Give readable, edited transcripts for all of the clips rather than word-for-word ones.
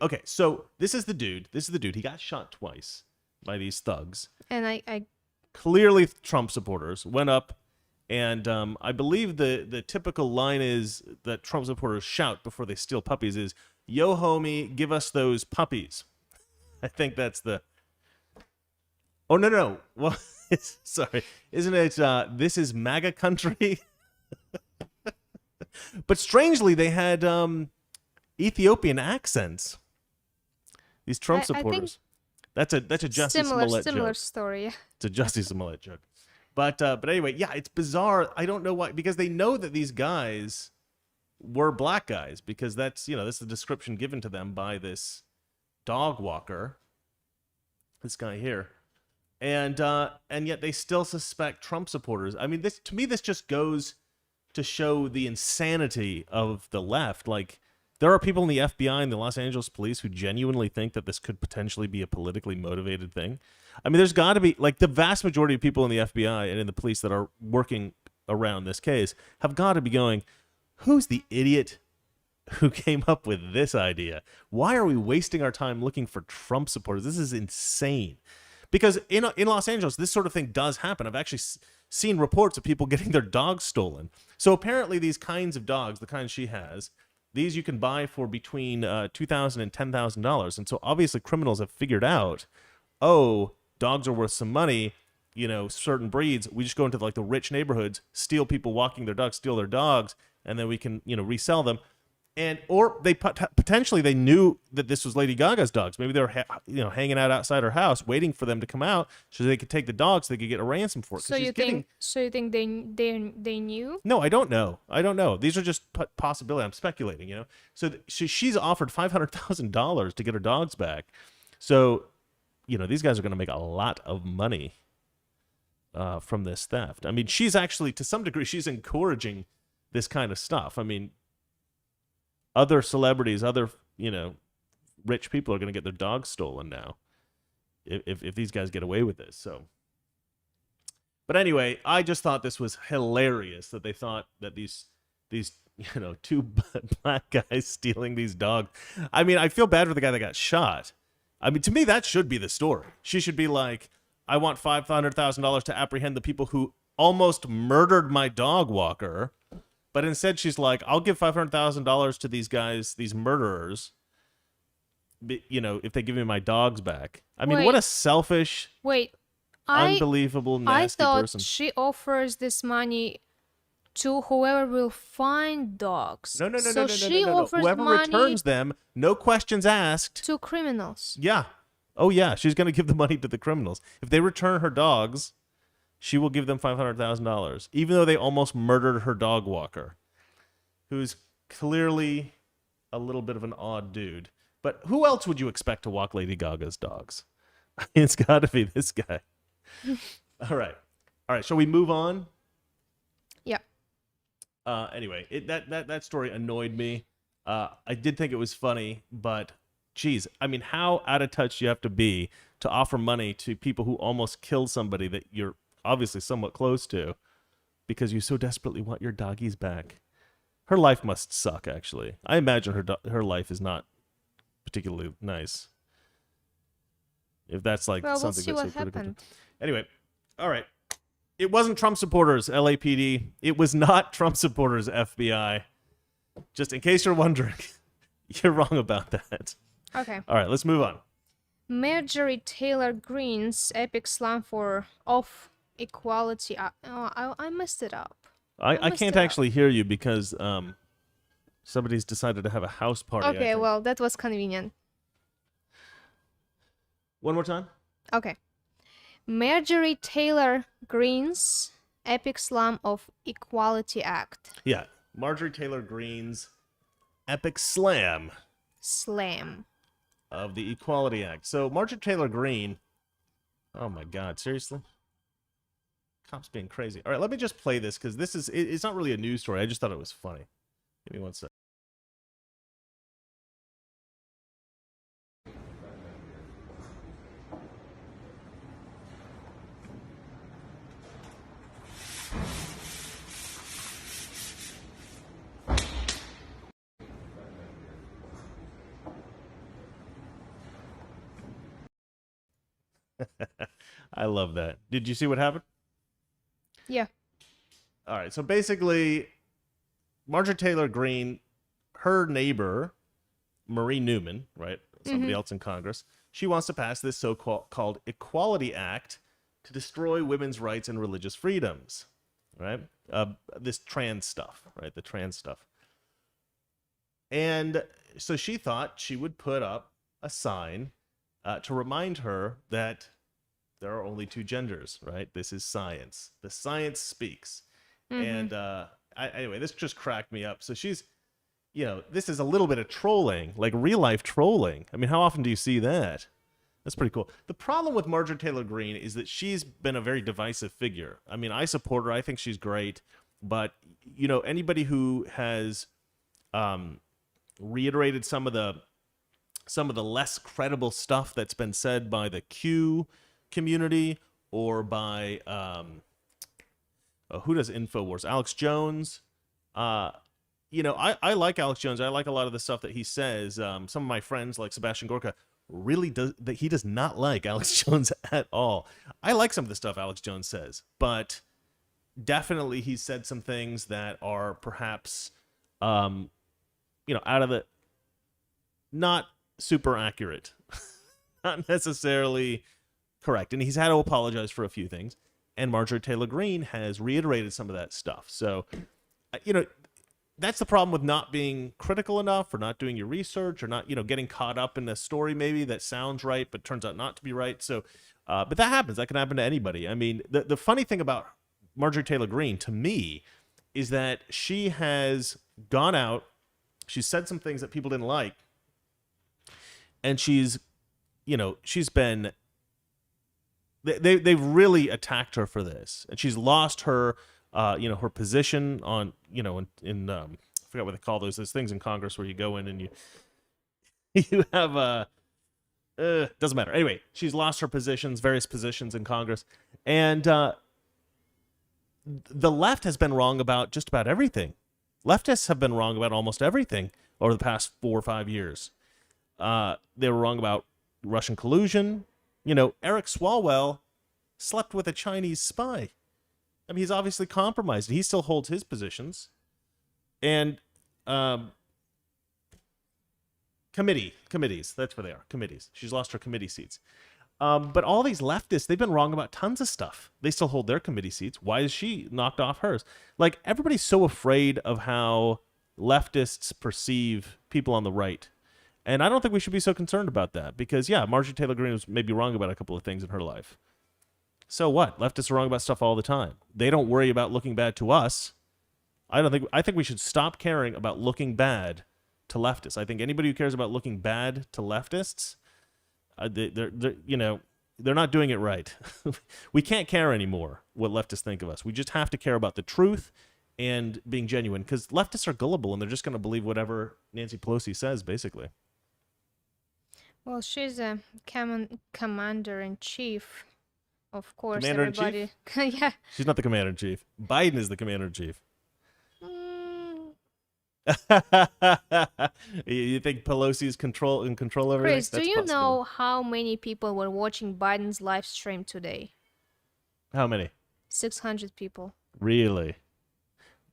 Okay, so this is the dude. He got shot twice by these thugs. And I Clearly Trump supporters went up, and I believe the typical line is that Trump supporters shout before they steal puppies is, "Yo, homie, give us those puppies." I think that's the... Oh, no. Well, sorry. Isn't it, this is MAGA country? But strangely, they had Ethiopian accents. These Trump supporters. That's a Jussie Smollett similar joke. story. It's a Jussie Smollett joke. But anyway, yeah, it's bizarre. I don't know why, because they know that these guys were black guys, because that's the description given to them by this dog walker, this guy here, and yet they still suspect Trump supporters. I mean, this just goes to show the insanity of the left. Like, there are people in the FBI and the Los Angeles police who genuinely think that this could potentially be a politically motivated thing. I mean, there's got to be, like, the vast majority of people in the FBI and in the police that are working around this case have got to be going, who's the idiot who came up with this idea? Why are we wasting our time looking for Trump supporters? This is insane. Because in Los Angeles, this sort of thing does happen. I've actually seen reports of people getting their dogs stolen. So apparently these kinds of dogs, the kind she has, these you can buy for between $2,000 and $10,000. And so obviously criminals have figured out, oh, dogs are worth some money, certain breeds. We just go into like the rich neighborhoods, steal people walking their dogs, steal their dogs, and then we can, resell them. Or they potentially they knew that this was Lady Gaga's dogs. Maybe they were hanging out outside her house, waiting for them to come out so they could take the dogs, so they could get a ransom for it. So you think they knew? No, I don't know. These are just possibility. I'm speculating. So she's offered $500,000 to get her dogs back. So these guys are going to make a lot of money from this theft. I mean, she's actually, to some degree, she's encouraging this kind of stuff. I mean, other celebrities, other, rich people are going to get their dogs stolen now if these guys get away with this. So, but anyway, I just thought this was hilarious that they thought that these two black guys stealing these dogs. I mean, I feel bad for the guy that got shot. I mean, to me, that should be the story. She should be like, I want $500,000 to apprehend the people who almost murdered my dog walker. But instead, she's like, I'll give $500,000 to these guys, these murderers, if they give me my dogs back. I mean, what a selfish, unbelievable, nasty person. I thought she offers this money to whoever will find dogs. No. She offers whoever money returns them, no questions asked. to criminals. Yeah. Oh, yeah. She's going to give the money to the criminals. If they return her dogs, she will give them $500,000, even though they almost murdered her dog walker, who's clearly a little bit of an odd dude. But who else would you expect to walk Lady Gaga's dogs? It's got to be this guy. All right. Shall we move on? Yeah. Anyway, that story annoyed me. I did think it was funny, but geez, I mean, how out of touch do you have to be to offer money to people who almost killed somebody that you're obviously somewhat close to because you so desperately want your doggies back? Her life must suck, actually. I imagine her life is not particularly nice. If that's like something we'll see that's what so critical. happened. Anyway, all right. It wasn't Trump supporters, LAPD. It was not Trump supporters, FBI. Just in case you're wondering, you're wrong about that. Okay. All right, let's move on. Marjorie Taylor Greene's epic slam of equality. I messed it up. I can't actually hear you because somebody's decided to have a house party. Okay, well, that was convenient. One more time? Okay. Marjorie Taylor Greene's epic slam of Equality Act. Yeah, Marjorie Taylor Greene's epic slam. Slam. Of the Equality Act. So Marjorie Taylor Greene, oh my God, seriously? Cops being crazy. All right, let me just play this because it's not really a news story. I just thought it was funny. Give me one sec. I love that. Did you see what happened? Yeah. All right. So basically, Marjorie Taylor Greene, her neighbor, Marie Newman, right? Somebody Mm-hmm. else in Congress. She wants to pass this so-called Equality Act to destroy women's rights and religious freedoms, right? This trans stuff, right? The trans stuff. And so she thought she would put up a sign to remind her that there are only two genders, right? This is science. The science speaks. Mm-hmm. And anyway, this just cracked me up. So she's, this is a little bit of trolling, like real life trolling. I mean, how often do you see that? That's pretty cool. The problem with Marjorie Taylor Greene is that she's been a very divisive figure. I mean, I support her. I think she's great. But, anybody who has reiterated some of the less credible stuff that's been said by the Q community or by who does InfoWars? Alex Jones. I like Alex Jones. I like a lot of the stuff that he says. Some of my friends like Sebastian Gorka really he does not like Alex Jones at all. I like some of the stuff Alex Jones says, but definitely he said some things that are perhaps out of the not super accurate, not necessarily correct. And he's had to apologize for a few things. And Marjorie Taylor Greene has reiterated some of that stuff. So, that's the problem with not being critical enough or not doing your research or not, getting caught up in a story maybe that sounds right but turns out not to be right. So, but that happens. That can happen to anybody. I mean, the funny thing about Marjorie Taylor Greene to me is that she has gone out, she's said some things that people didn't like, and she's been they've really attacked her for this, and she's lost her her position on in I forgot what they call those things in Congress where you go in and you have doesn't matter. Anyway, she's lost her various positions in Congress, and the left has been wrong about just about everything. Leftists have been wrong about almost everything over the past 4 or 5 years. They were wrong about Russian collusion. Eric Swalwell slept with a Chinese spy. I mean, he's obviously compromised. He still holds his positions. And committees, that's where they are, committees. She's lost her committee seats. But all these leftists, they've been wrong about tons of stuff. They still hold their committee seats. Why is she knocked off hers? Like, everybody's so afraid of how leftists perceive people on the right. And I don't think we should be so concerned about that because, yeah, Marjorie Taylor Greene was maybe wrong about a couple of things in her life. So what? Leftists are wrong about stuff all the time. They don't worry about looking bad to us. I think we should stop caring about looking bad to leftists. I think anybody who cares about looking bad to leftists, they're not doing it right. We can't care anymore what leftists think of us. We just have to care about the truth and being genuine because leftists are gullible and they're just going to believe whatever Nancy Pelosi says, basically. Well, she's a commander-in-chief. Of course, Commander-in-chief? Yeah. She's not the commander-in-chief. Biden is the commander-in-chief. Mm, You think Pelosi is in control of everything? Chris, do you know how many people were watching Biden's live stream today? How many? 600 people. Really?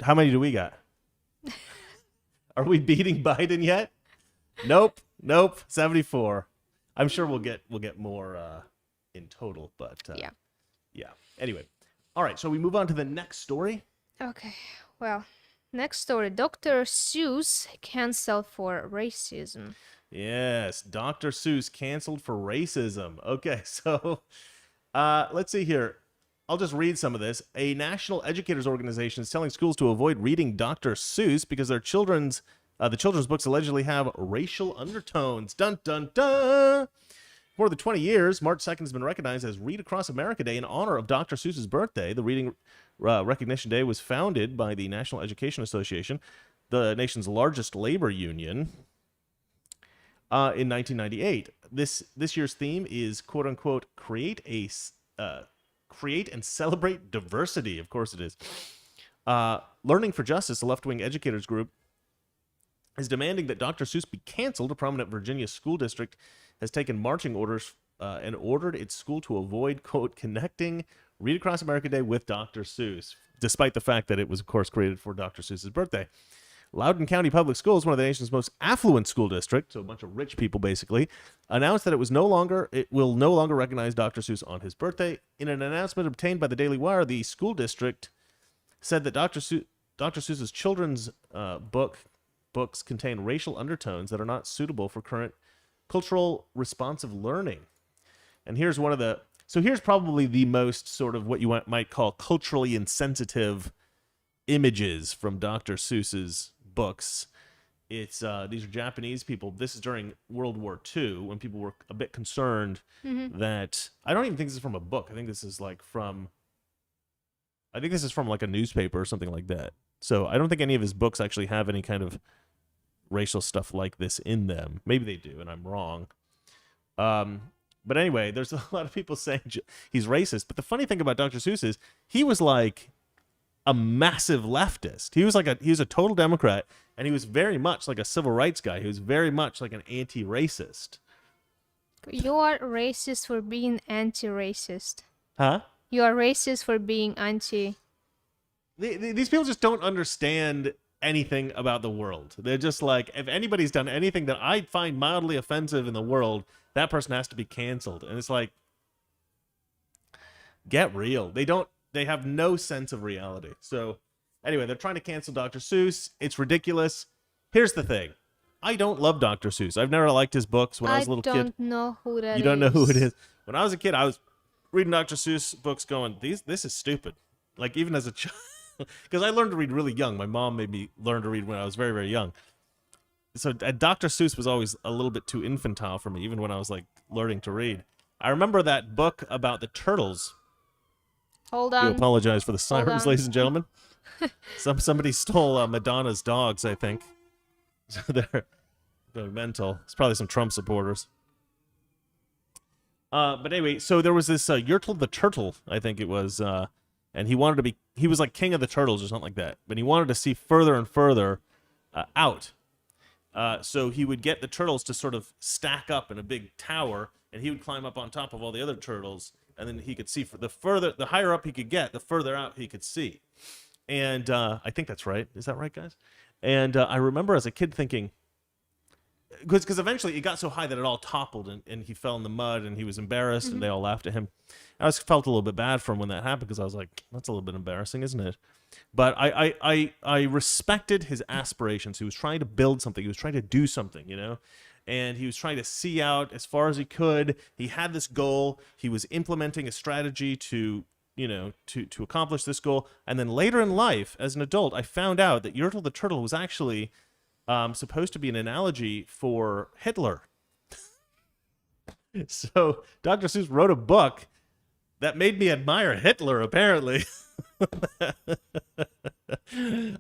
How many do we got? Are we beating Biden yet? Nope. 74. I'm sure we'll get more in total, but yeah. Anyway, all right. So we move on to the next story. Okay. Well, next story: Dr. Seuss canceled for racism. Yes, Dr. Seuss canceled for racism. Okay, so let's see here. I'll just read some of this. A national educators organization is telling schools to avoid reading Dr. Seuss because their the children's books allegedly have racial undertones. Dun, dun, dun! For more than 20 years, March 2nd has been recognized as Read Across America Day in honor of Dr. Seuss's birthday. The Reading Recognition Day was founded by the National Education Association, the nation's largest labor union, in 1998. This year's theme is, quote unquote, create and celebrate diversity. Of course it is. Learning for Justice, a left-wing educators group, is demanding that Dr. Seuss be canceled. A prominent Virginia school district has taken marching orders and ordered its school to avoid, quote, connecting Read Across America Day with Dr. Seuss, despite the fact that it was, of course, created for Dr. Seuss's birthday. Loudoun County Public Schools, one of the nation's most affluent school districts, so a bunch of rich people basically, announced that it will no longer recognize Dr. Seuss on his birthday. In an announcement obtained by the Daily Wire, the school district said that Dr. Seuss's children's books contain racial undertones that are not suitable for current cultural responsive learning. And here's here's probably the most sort of what you might call culturally insensitive images from Dr. Seuss's books. It's these are Japanese people. This is during World War II when people were a bit concerned that I don't even think this is from a book. I think this is from like a newspaper or something like that. So I don't think any of his books actually have any kind of racial stuff like this in them. Maybe they do, and I'm wrong. But anyway, there's a lot of people saying he's racist. But the funny thing about Dr. Seuss is he was like a massive leftist. He was a total Democrat, and he was very much like a civil rights guy. He was very much like an anti-racist. You are racist for being anti-racist. Huh? You are racist for being anti. These people just don't understand anything about the world. They're just like, if anybody's done anything that I find mildly offensive in the world, that person has to be canceled. And it's like, get real. They have no sense of reality. So anyway, they're trying to cancel Dr. Seuss. It's ridiculous. Here's the thing. I don't love Dr. Seuss. I've never liked his books when I was a little kid. I don't know who that is. You don't know who it is. When I was a kid, I was reading Dr. Seuss books going, this is stupid. Like, even as a child. Because I learned to read really young. My mom made me learn to read when I was very, very young. So Dr. Seuss was always a little bit too infantile for me, even when I was, like, learning to read. I remember that book about the turtles. Hold on. I apologize for the sirens, ladies and gentlemen. Somebody stole Madonna's dogs, I think. So they're going mental. It's probably some Trump supporters. But anyway, so there was this Yertle the Turtle, I think it was, and he was like king of the turtles or something like that. But he wanted to see further and further out. So he would get the turtles to sort of stack up in a big tower, and he would climb up on top of all the other turtles, and then he could see the higher up he could get, the further out he could see. And I think that's right. Is that right, guys? And I remember as a kid thinking, because eventually it got so high that it all toppled, and he fell in the mud, and he was embarrassed, and they all laughed at him. I felt a little bit bad for him when that happened, because I was like, that's a little bit embarrassing, isn't it? But I respected his aspirations. He was trying to build something. He was trying to do something, and he was trying to see out as far as he could. He had this goal. He was implementing a strategy to accomplish this goal. And then later in life, as an adult, I found out that Yertle the Turtle was actually supposed to be an analogy for Hitler. So Dr. Seuss wrote a book that made me admire Hitler, apparently.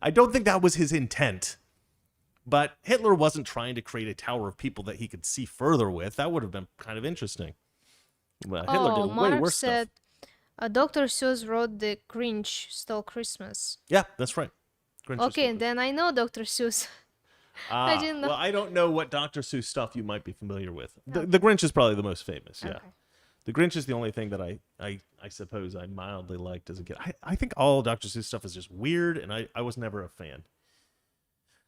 I don't think that was his intent. But Hitler wasn't trying to create a tower of people that he could see further with. That would have been kind of interesting. Well, Hitler did way Mark worse said, stuff. Dr. Seuss wrote The Grinch Stole Christmas. Yeah, that's right. Grinch okay, then I know Dr. Seuss. I didn't know. Well, I don't know what Dr. Seuss stuff you might be familiar with. The Grinch is probably the most famous, yeah. Okay. The Grinch is the only thing that I suppose I mildly liked as a kid. I think all Dr. Seuss stuff is just weird, and I was never a fan.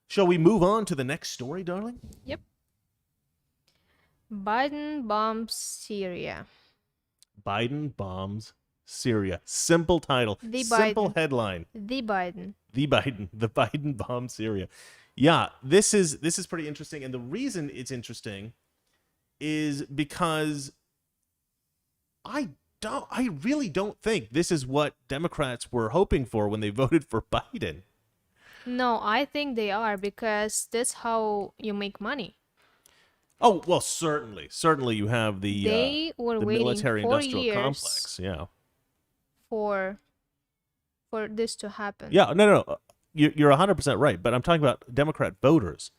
Shall we move on to the next story, darling? Yep. Biden bombs Syria. Biden bombs Syria. Simple title. Simple headline. The Biden. The Biden bombed Syria. Yeah, this is pretty interesting, and the reason it's interesting is because I really don't think this is what Democrats were hoping for when they voted for Biden. No, I think they are, because that's how you make money. Oh, well, certainly you have the military-industrial complex, yeah, for this to happen. Yeah, no. You're 100% right, but I'm talking about Democrat voters.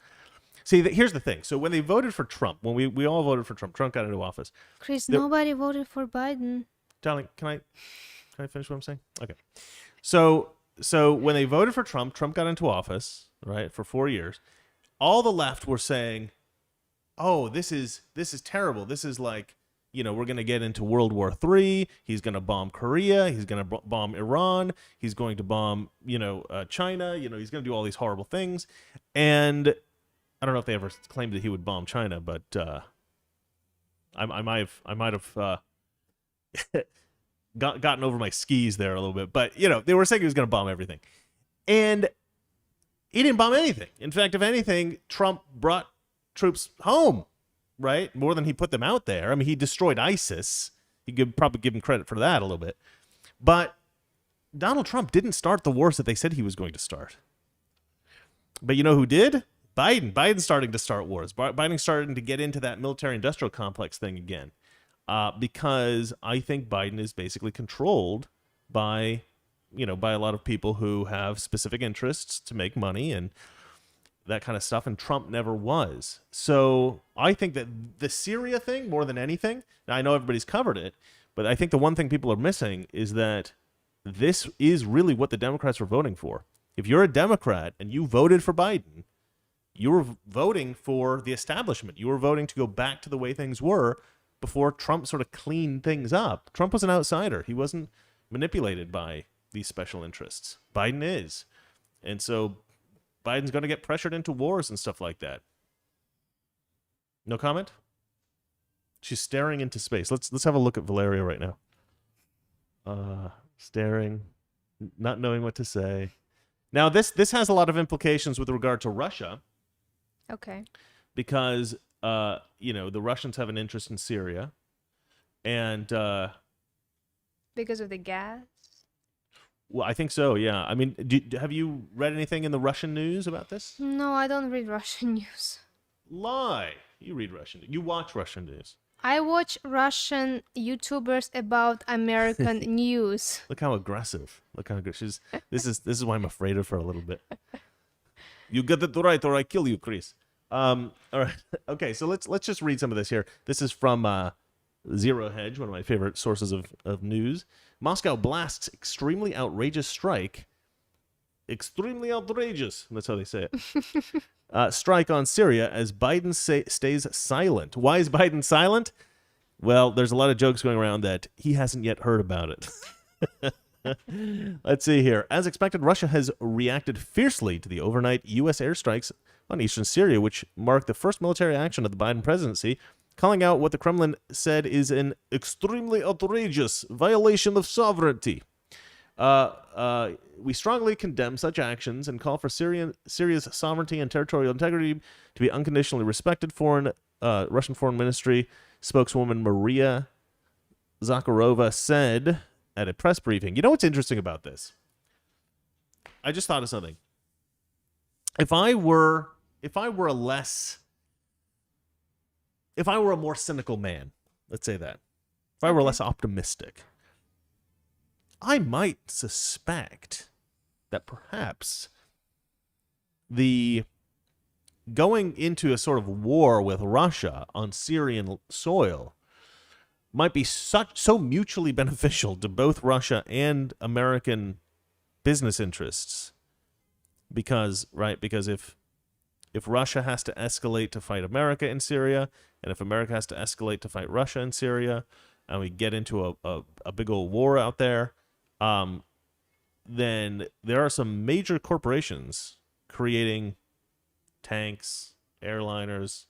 See, here's the thing. So when they voted for Trump, when we all voted for Trump got into office. Chris, nobody voted for Biden. Darling, can I finish what I'm saying? Okay. So when they voted for Trump got into office, right, for 4 years. All the left were saying, "Oh, this is terrible. This is like, we're going to get into World War III. He's going to bomb Korea. He's going to bomb Iran. He's going to bomb, China. He's going to do all these horrible things. And I don't know if they ever claimed that he would bomb China, but I might have gotten over my skis there a little bit. But they were saying he was going to bomb everything, and he didn't bomb anything. In fact, if anything, Trump brought troops home, right? More than he put them out there. I mean, he destroyed ISIS. You could probably give him credit for that a little bit. But Donald Trump didn't start the wars that they said he was going to start. But you know who did? Biden. Biden's starting to start wars. Biden's starting to get into that military-industrial complex thing again. Because I think Biden is basically controlled by a lot of people who have specific interests to make money and that kind of stuff, and Trump never was. So I think that the Syria thing, more than anything, now I know everybody's covered it, but I think the one thing people are missing is that this is really what the Democrats were voting for. If you're a Democrat and you voted for Biden, you were voting for the establishment. You were voting to go back to the way things were before Trump sort of cleaned things up. Trump was an outsider. He wasn't manipulated by these special interests. Biden is. And so Biden's going to get pressured into wars and stuff like that. No comment? She's staring into space. Let's have a look at Valeria right now. Staring, not knowing what to say. Now, this has a lot of implications with regard to Russia. Okay. Because, the Russians have an interest in Syria. And... because of the gas? Well, I think so, yeah. I mean, have you read anything in the Russian news about this? No, I don't read Russian news. Lie. You read Russian. You watch Russian news. I watch Russian YouTubers about American news. Look how aggressive. Look how good she's. This is why I'm afraid of her a little bit. You get it right, or I kill you, Chris. All right. Okay, so let's just read some of this here. This is from Zero Hedge, one of my favorite sources of news. Moscow blasts extremely outrageous strike. Extremely outrageous. That's how they say it. Strike on Syria as Biden stays silent. Why is Biden silent? Well, there's a lot of jokes going around that he hasn't yet heard about it. Let's see here. As expected, Russia has reacted fiercely to the overnight U.S. airstrikes on eastern Syria, which marked the first military action of the Biden presidency, calling out what the Kremlin said is an extremely outrageous violation of sovereignty. We strongly condemn such actions and call for Syria's sovereignty and territorial integrity to be unconditionally respected. Russian Foreign Ministry spokeswoman Maria Zakharova said at a press briefing. You know what's interesting about this? I just thought of something. If I were a more cynical man, let's say that, if I were less optimistic, I might suspect that perhaps the going into a sort of war with Russia on Syrian soil might be so mutually beneficial to both Russia and American business interests. Because if Russia has to escalate to fight America in Syria, and if America has to escalate to fight Russia in Syria, and we get into a big old war out there, then there are some major corporations creating tanks, airliners,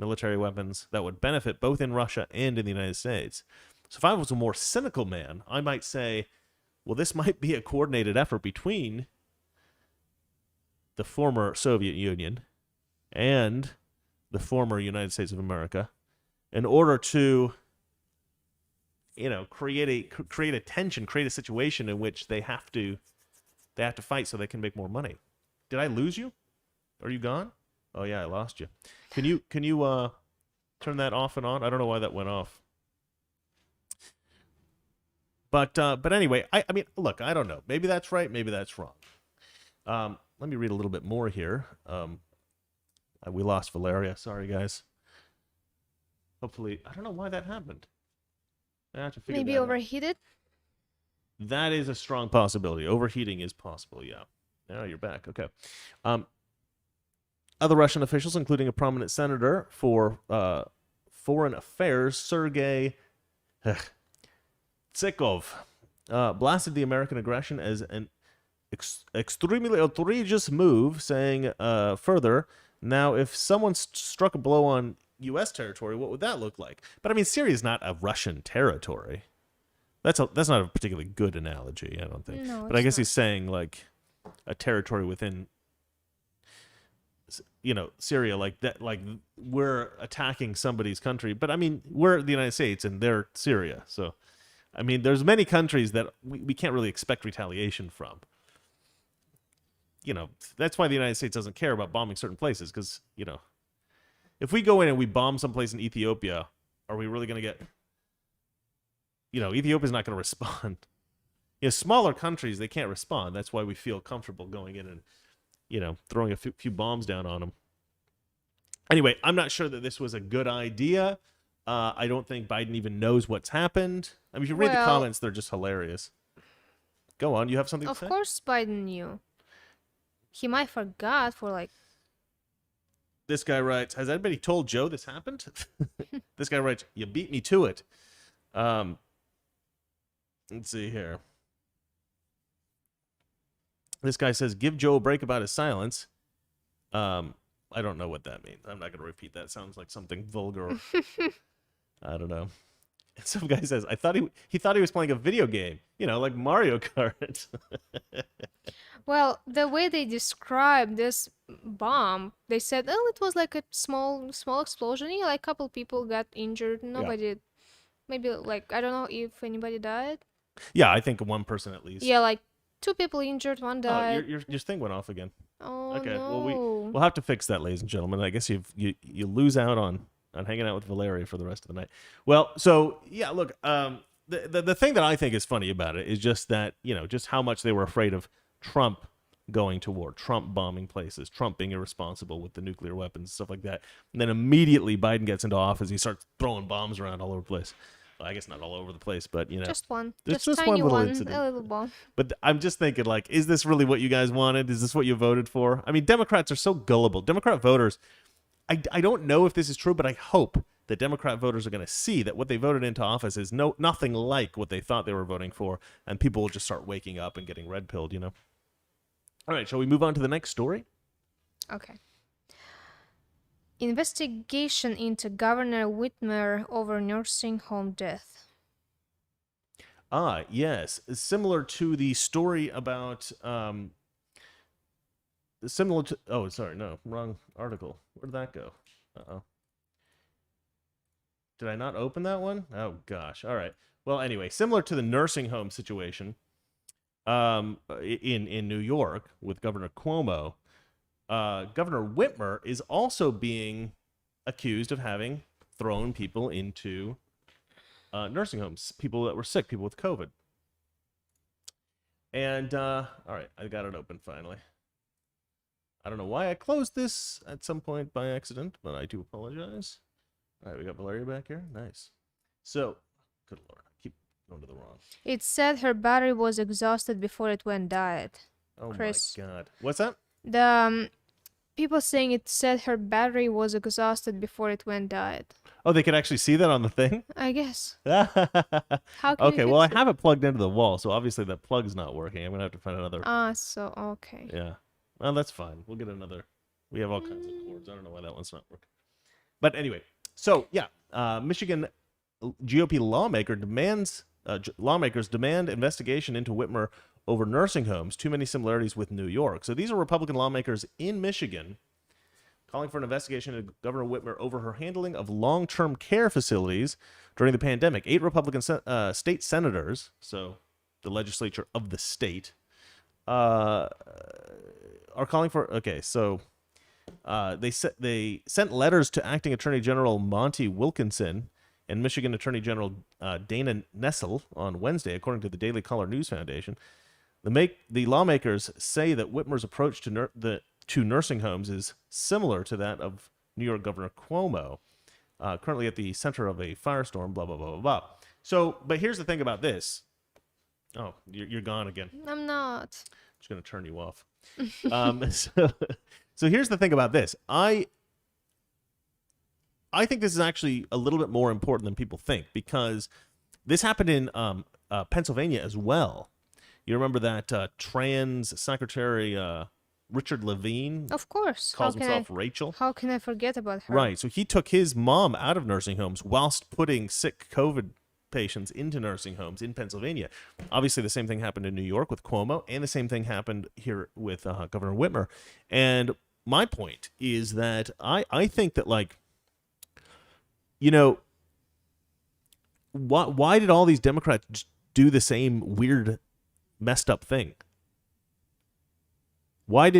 military weapons that would benefit both in Russia and in the United States. So if I was a more cynical man, I might say, well, this might be a coordinated effort between the former Soviet Union and the former United States of America in order to, create a tension, create a situation in which they have to fight so they can make more money. Did I lose you? Are you gone? Oh yeah, I lost you. Can you turn that off and on? I don't know why that went off. But anyway, I mean, look, I don't know. Maybe that's right. Maybe that's wrong. Let me read a little bit more here. We lost Valeria. Sorry, guys. Hopefully, I don't know why that happened. I have to figure Maybe that out. overheated? That is a strong possibility. Overheating is possible, yeah. Now you're back. Okay. Other Russian officials, including a prominent senator for Foreign Affairs, Sergei Tsikov, blasted the American aggression as an extremely outrageous move, saying further, now if someone struck a blow on U.S. territory, what would that look like? But I mean, Syria is not a Russian territory. That's not a particularly good analogy, I don't think. No, but I guess not. he's saying like a territory within, Syria, like that, like we're attacking somebody's country. But I mean, we're the United States and they're Syria. So, I mean, there's many countries that we can't really expect retaliation from. That's why the United States doesn't care about bombing certain places because, if we go in and we bomb someplace in Ethiopia, are we really going to get, Ethiopia's not going to respond. Smaller countries, they can't respond. That's why we feel comfortable going in and, throwing a few bombs down on them. Anyway, I'm not sure that this was a good idea. I don't think Biden even knows what's happened. I mean, if you read the comments, they're just hilarious. Go on. You have something to say? Of course Biden knew. He might forgot for like... This guy writes, has anybody told Joe this happened? This guy writes, you beat me to it. Let's see here. This guy says, give Joe a break about his silence. I don't know what that means. I'm not going to repeat that. It sounds like something vulgar. I don't know. Some guy says, he thought he was playing a video game, like Mario Kart. Well, the way they described this bomb, they said, oh, it was like a small explosion. Yeah, like a couple people got injured. Nobody, maybe like, I don't know if anybody died. Yeah, I think one person at least. Yeah, like 2 people injured, 1 died. Oh, your thing went off again. Oh, okay. no. Well, we'll have to fix that, ladies and gentlemen. I guess you lose out on hanging out with Valeria for the rest of the night. Well, so yeah, look, the thing that I think is funny about it is just that, just how much they were afraid of Trump going to war, Trump bombing places, Trump being irresponsible with the nuclear weapons and stuff like that. And then immediately Biden gets into office, he starts throwing bombs around all over the place. Well, I guess not all over the place, but just one. Just tiny one little one, incident. a little bomb. But I'm just thinking, like, is this really what you guys wanted? Is this what you voted for? I mean, Democrats are so gullible. Democrat voters, I don't know if this is true, but I hope that Democrat voters are going to see that what they voted into office is nothing like what they thought they were voting for, and people will just start waking up and getting red-pilled, All right, shall we move on to the next story? Okay. Investigation into Governor Whitmer over nursing home death. Ah, yes. Similar to the story about... oh, sorry, no. Wrong article. Where did that go? Uh-oh. Did I not open that one? Oh, gosh. All right. Well, anyway, similar to the nursing home situation in New York with Governor Cuomo, Governor Whitmer is also being accused of having thrown people into nursing homes, people that were sick, people with COVID. And, all right, I got it open finally. I don't know why I closed this at some point by accident, but I do apologize. All right, we got Valeria back here. Nice. So, good Lord, I keep going to the wrong. It said her battery was exhausted before it went died. Oh, Chris. my God. What's that? The people saying it said her battery was exhausted before it went died. Oh, they can actually see that on the thing? I guess. How How can okay, you well, I fix it? have it plugged into the wall, so obviously that plug's not working. I'm going to have to find another. So, okay. Yeah. Well, that's fine. We'll get another. We have all kinds of cords. I don't know why that one's not working. But anyway, so, yeah. Michigan GOP lawmakers demand investigation into Whitmer over nursing homes. Too many similarities with New York. So these are Republican lawmakers in Michigan calling for an investigation into Governor Whitmer over her handling of long-term care facilities during the pandemic. 8 Republican state senators, so the legislature of the state, are calling for... Okay, so they sent letters to Acting Attorney General Monty Wilkinson and Michigan Attorney General Dana Nessel on Wednesday, according to the Daily Caller News Foundation. The lawmakers say that Whitmer's approach to nursing homes is similar to that of New York Governor Cuomo, currently at the center of a firestorm, blah, blah, blah, blah, blah. So, but here's the thing about this. Oh, you're gone again. I'm not. I'm just going to turn you off. So here's the thing about this. I think this is actually a little bit more important than people think, because this happened in Pennsylvania as well. You remember that trans secretary Richard Levine Of course. calls himself Rachel? How can I forget about her? Right. So he took his mom out of nursing homes whilst putting sick COVID patients into nursing homes in Pennsylvania. Obviously, the same thing happened in New York with Cuomo, and the same thing happened here with Governor Whitmer. And my point is that I think that, like, you know, why did all these Democrats just do the same weird, messed up thing? Why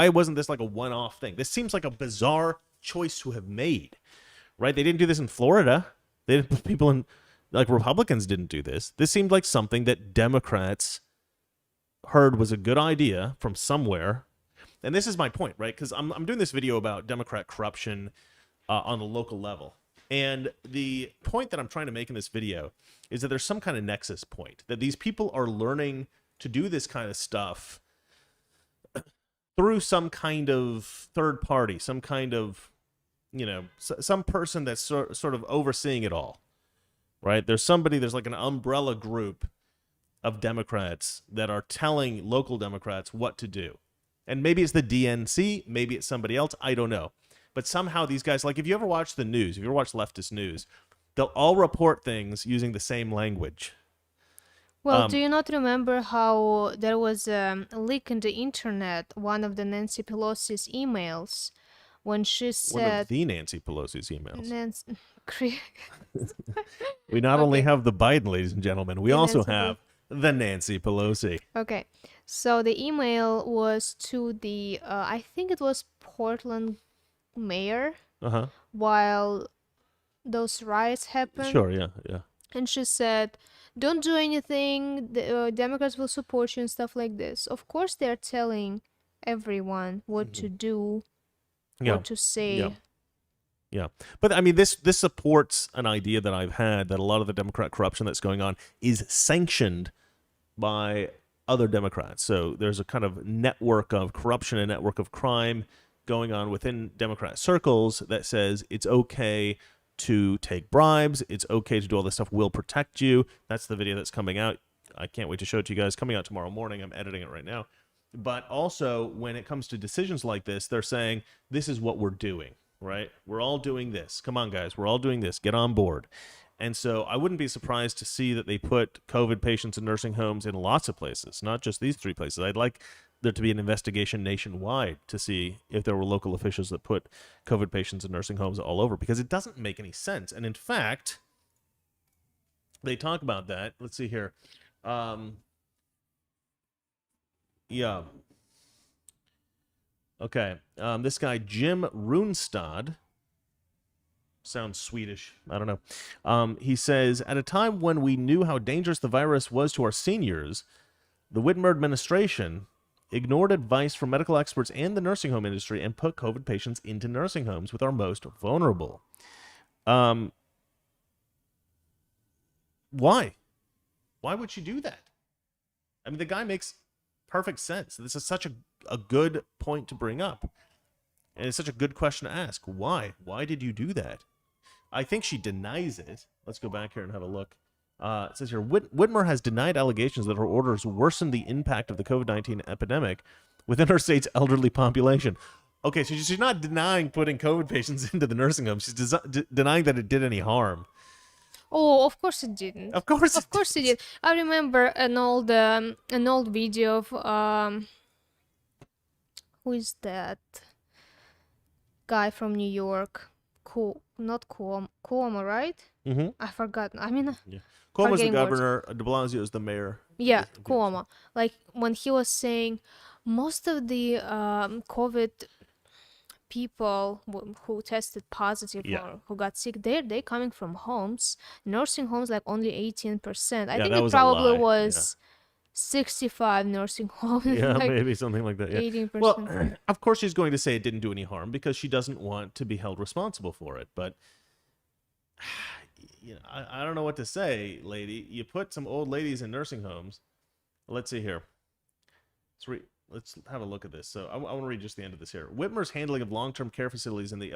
wasn't this like a one-off thing? This seems like a bizarre choice to have made, right? They didn't do this in Florida. They didn't put people in, like, Republicans didn't do this. This seemed like something that Democrats heard was a good idea from somewhere. And this is my point, right? Because I'm doing this video about Democrat corruption on the local level. And the point that I'm trying to make in this video is that there's some kind of nexus point, that these people are learning to do this kind of stuff through some kind of third party, some kind of, some person that's sort of overseeing it all, right? There's like an umbrella group of Democrats that are telling local Democrats what to do. And maybe it's the DNC, maybe it's somebody else, I don't know. But somehow these guys, like, if you ever watch the news, if you ever watch leftist news, they'll all report things using the same language. Well, do you not remember how there was a leak in the internet, one of the Nancy Pelosi's emails, when she said... One of the Nancy Pelosi's emails. We not Okay. only have the Biden, ladies and gentlemen, we also Nancy have the Nancy Pelosi. Okay, so the email was to the, I think it was Portland mayor, while those riots happened. Sure, yeah. And she said, don't do anything, the Democrats will support you and stuff like this. Of course they're telling everyone what to do, what to say. Yeah. But I mean, this supports an idea that I've had, that a lot of the Democrat corruption that's going on is sanctioned by other Democrats. So there's a kind of network of corruption, a network of crime going on within Democrat circles that says it's okay to take bribes, it's okay to do all this stuff, we'll protect you. That's the video that's coming out. I can't wait to show it to you guys. Coming out tomorrow morning. I'm editing it right now. But also, when it comes to decisions like this, they're saying, this is what we're doing, right? We're all doing this. Come on, guys. We're all doing this. Get on board. And so I wouldn't be surprised to see that they put COVID patients in nursing homes in lots of places, not just these 3 places. I'd like there to be an investigation nationwide to see if there were local officials that put COVID patients in nursing homes all over, because it doesn't make any sense. And in fact, they talk about that. Let's see here. Yeah. Okay. This guy, Jim Runestad, sounds Swedish. I don't know. He says, at a time when we knew how dangerous the virus was to our seniors, the Whitmer administration ignored advice from medical experts and the nursing home industry and put COVID patients into nursing homes with our most vulnerable. Why? Why would you do that? I mean, the guy makes perfect sense. This is such a good point to bring up. And it's such a good question to ask. Why? Why did you do that? I think she denies it. Let's go back here and have a look. It says here, Whitmer has denied allegations that her orders worsened the impact of the COVID-19 epidemic within her state's elderly population. Okay, so she's not denying putting COVID patients into the nursing home. She's denying that it did any harm. Oh, of course it didn't. Of course it did. I remember an old video of who is that guy from New York? Not Cuomo, right? Mm-hmm. I forgot. I mean, Cuomo's the governor. De Blasio is the mayor. Yeah, Cuomo. Like when he was saying, most of the COVID people who tested positive or who got sick, they're coming from homes, nursing homes, like only 18%. I think it probably was 65 nursing homes. Yeah, like maybe something like that. Yeah. 18%. Well, of course she's going to say it didn't do any harm because she doesn't want to be held responsible for it. But I don't know what to say, lady. You put some old ladies in nursing homes. Let's see here. Let's have a look at this. So I want to read just the end of this here. Whitmer's handling of long-term care facilities in the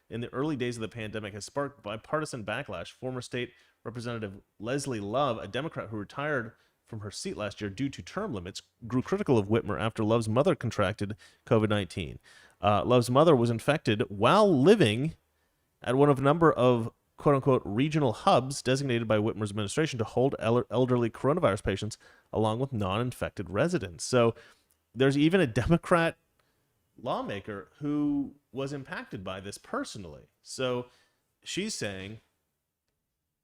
in the early days of the pandemic has sparked bipartisan backlash. Former state representative Leslie Love, a Democrat who retired from her seat last year due to term limits, grew critical of Whitmer after Love's mother contracted COVID-19. Love's mother was infected while living at one of a number of quote-unquote regional hubs designated by Whitmer's administration to hold elderly coronavirus patients along with non-infected residents. So there's even a Democrat lawmaker who was impacted by this personally. So she's saying,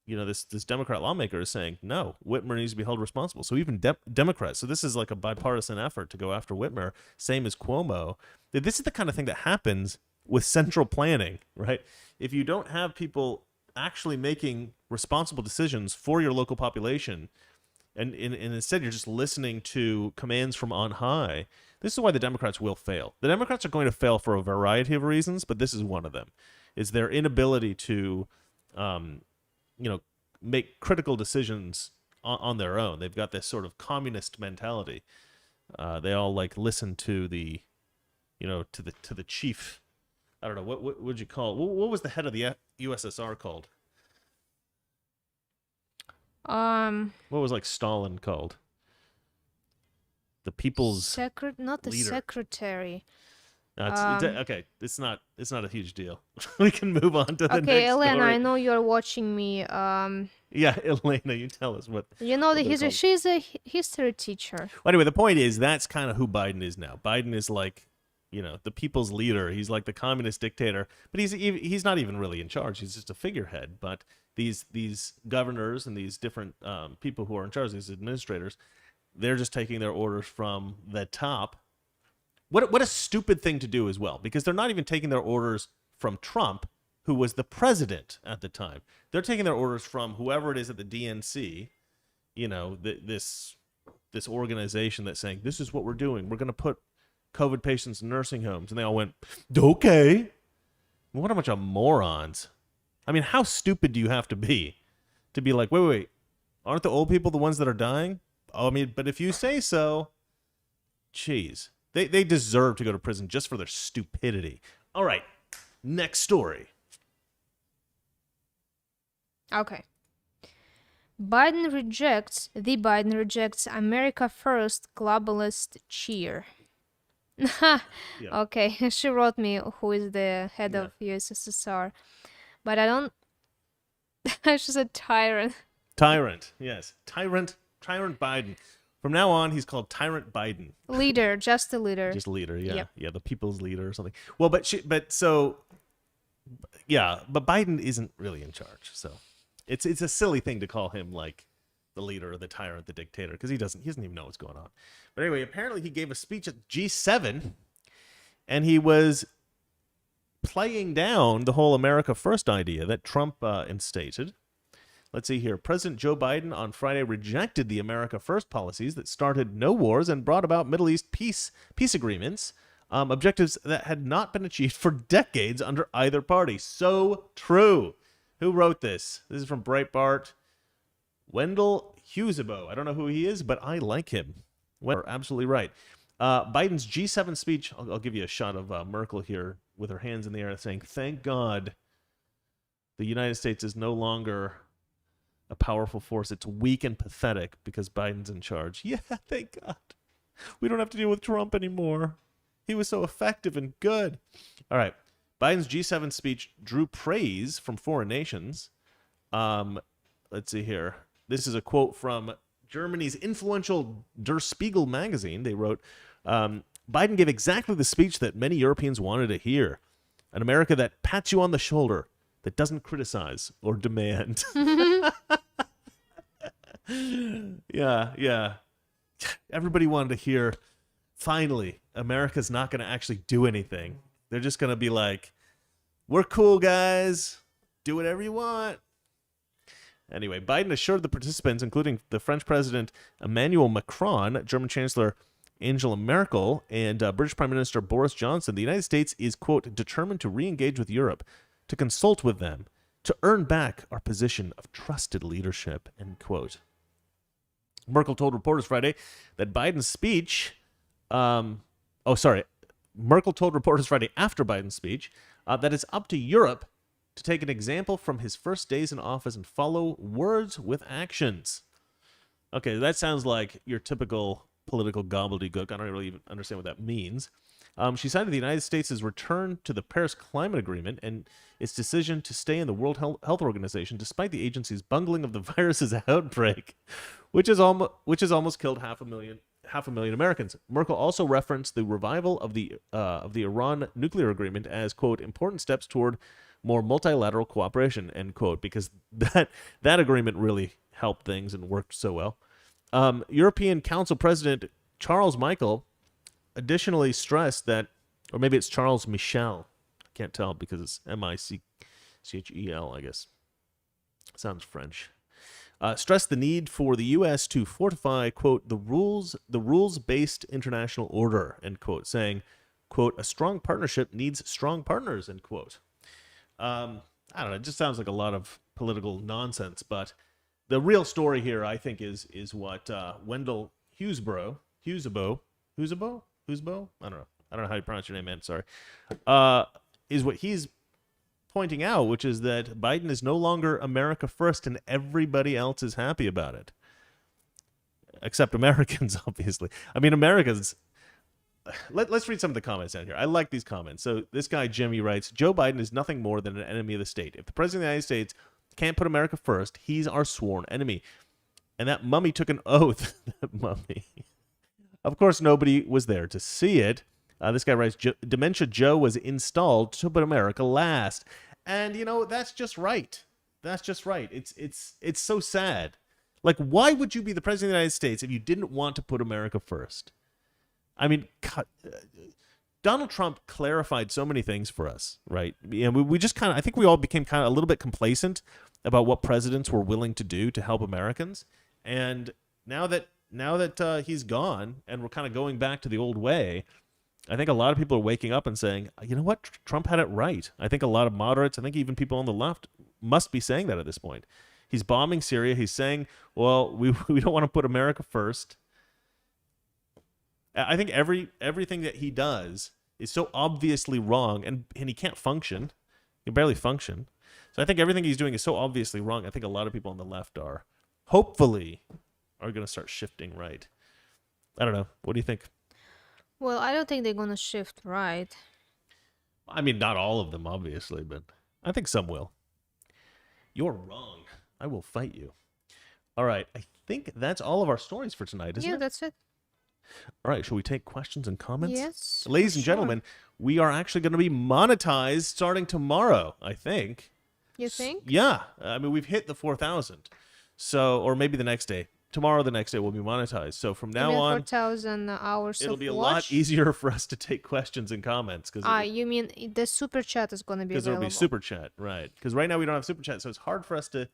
this Democrat lawmaker is saying, no, Whitmer needs to be held responsible. So even Democrats, so this is like a bipartisan effort to go after Whitmer, same as Cuomo. This is the kind of thing that happens with central planning, right? If you don't have people actually making responsible decisions for your local population, and instead you're just listening to commands from on high, this is why the Democrats will fail. The Democrats are going to fail for a variety of reasons, but this is one of them, is their inability to, make critical decisions on their own. They've got this sort of communist mentality. They all listen to the, to the chief. I don't know, what would you call it? What was the head of the USSR called? What was Stalin called? The people's not the leader. Secretary. No, okay. It's not a huge deal. We can move on to the next Okay, Elena, story. I know you're watching me. Yeah, Elena, you tell us what. The history. She's a history teacher. Well, anyway, the point is that's kind of who Biden is now. Biden is the people's leader. He's like the communist dictator, but he's not even really in charge. He's just a figurehead. But these governors and these different people who are in charge, these administrators, they're just taking their orders from the top. What a stupid thing to do as well, because they're not even taking their orders from Trump, who was the president at the time. They're taking their orders from whoever it is at the DNC, this organization that's saying, this is what we're doing. We're going to put COVID patients in nursing homes. And they all went, okay. What a bunch of morons. I mean, how stupid do you have to be like, wait, aren't the old people the ones that are dying? Oh, I mean, but if you say so, jeez. They deserve to go to prison just for their stupidity. All right, next story. Okay. Biden rejects America First globalist cheer. Yeah. Okay, she wrote me who is the head of USSR, but I don't. She's a tyrant. Tyrant, yes, tyrant Biden. From now on, he's called Tyrant Biden. Leader, just a leader. Just leader, yeah, Yep. yeah, the people's leader or something. Well, but Biden isn't really in charge, so it's a silly thing to call him the leader, the tyrant, the dictator, because he doesn't even know what's going on. But anyway, apparently he gave a speech at G7, and he was playing down the whole America First idea that Trump instated. Let's see here. President Joe Biden on Friday rejected the America First policies that started no wars and brought about Middle East peace agreements, objectives that had not been achieved for decades under either party. So true. Who wrote this? This is from Breitbart. Wendell Husebo. I don't know who he is, but I like him. Absolutely right. Biden's G7 speech, I'll give you a shot of Merkel here with her hands in the air saying, thank God the United States is no longer a powerful force. It's weak and pathetic because Biden's in charge. Yeah, thank God. We don't have to deal with Trump anymore. He was so effective and good. All right. Biden's G7 speech drew praise from foreign nations. Let's see here. This is a quote from Germany's influential Der Spiegel magazine. They wrote, Biden gave exactly the speech that many Europeans wanted to hear. An America that pats you on the shoulder, that doesn't criticize or demand. Yeah. Everybody wanted to hear, finally, America's not going to actually do anything. They're just going to be like, we're cool, guys. Do whatever you want. Anyway, Biden assured the participants, including the French President Emmanuel Macron, German Chancellor Angela Merkel, and British Prime Minister Boris Johnson, the United States is, quote, determined to re-engage with Europe, to consult with them, to earn back our position of trusted leadership, end quote. Merkel told reporters Friday that Biden's speech... Merkel told reporters Friday after Biden's speech that it's up to Europe to take an example from his first days in office and follow words with actions. Okay, that sounds like your typical political gobbledygook. I don't really even understand what that means. She cited the United States' return to the Paris Climate Agreement and its decision to stay in the World Health Organization despite the agency's bungling of the virus's outbreak, which has almost killed half a million Americans. Merkel also referenced the revival of the Iran nuclear agreement as, quote, important steps toward more multilateral cooperation, end quote, because that agreement really helped things and worked so well. European Council President Charles Michel additionally stressed that, or maybe it's Charles Michel, I can't tell because it's Michel, I guess. Sounds French. Stressed the need for the U.S. to fortify, quote, the rules-based international order, end quote, saying, quote, a strong partnership needs strong partners, end quote. I don't know, it just sounds like a lot of political nonsense, but the real story here, I think, is what Wendell Husebø, I don't know how you pronounce your name, man, sorry, is what he's pointing out, which is that Biden is no longer America first and everybody else is happy about it. Except Americans, obviously. I mean, Americans... Let's read some of the comments down here. I like these comments. So this guy, Jimmy, writes, Joe Biden is nothing more than an enemy of the state. If the president of the United States can't put America first, he's our sworn enemy. And that mummy took an oath. That mummy. Of course, nobody was there to see it. This guy writes, Dementia Joe was installed to put America last. And, you know, that's just right. That's just right. It's so sad. Like, why would you be the president of the United States if you didn't want to put America first? I mean, Donald Trump clarified so many things for us, right? And we just I think we all became kind of a little bit complacent about what presidents were willing to do to help Americans. And now that he's gone and we're kind of going back to the old way, I think a lot of people are waking up and saying, you know what, Trump had it right. I think a lot of moderates, I think even people on the left must be saying that at this point. He's bombing Syria. He's saying, well, we don't want to put America first. I think everything that he does is so obviously wrong, and he can't function. He can barely function. So I think everything he's doing is so obviously wrong. I think a lot of people on the left are going to start shifting right. I don't know. What do you think? Well, I don't think they're going to shift right. I mean, not all of them, obviously, but I think some will. You're wrong. I will fight you. All right. I think that's all of our stories for tonight, isn't it? Yeah, that's it. All right, shall we take questions and comments? Yes. Ladies and gentlemen, we are actually going to be monetized starting tomorrow, I think. You think? Yeah. I mean, we've hit the 4,000. So, or maybe the next day. Tomorrow, the next day, we'll be monetized. So from now on, 4,000 hours it'll of be a watch? lot easier for us to take questions and comments. You mean the super chat is going to be available? Because there'll be super chat, right. Because right now we don't have super chat, so it's hard for us to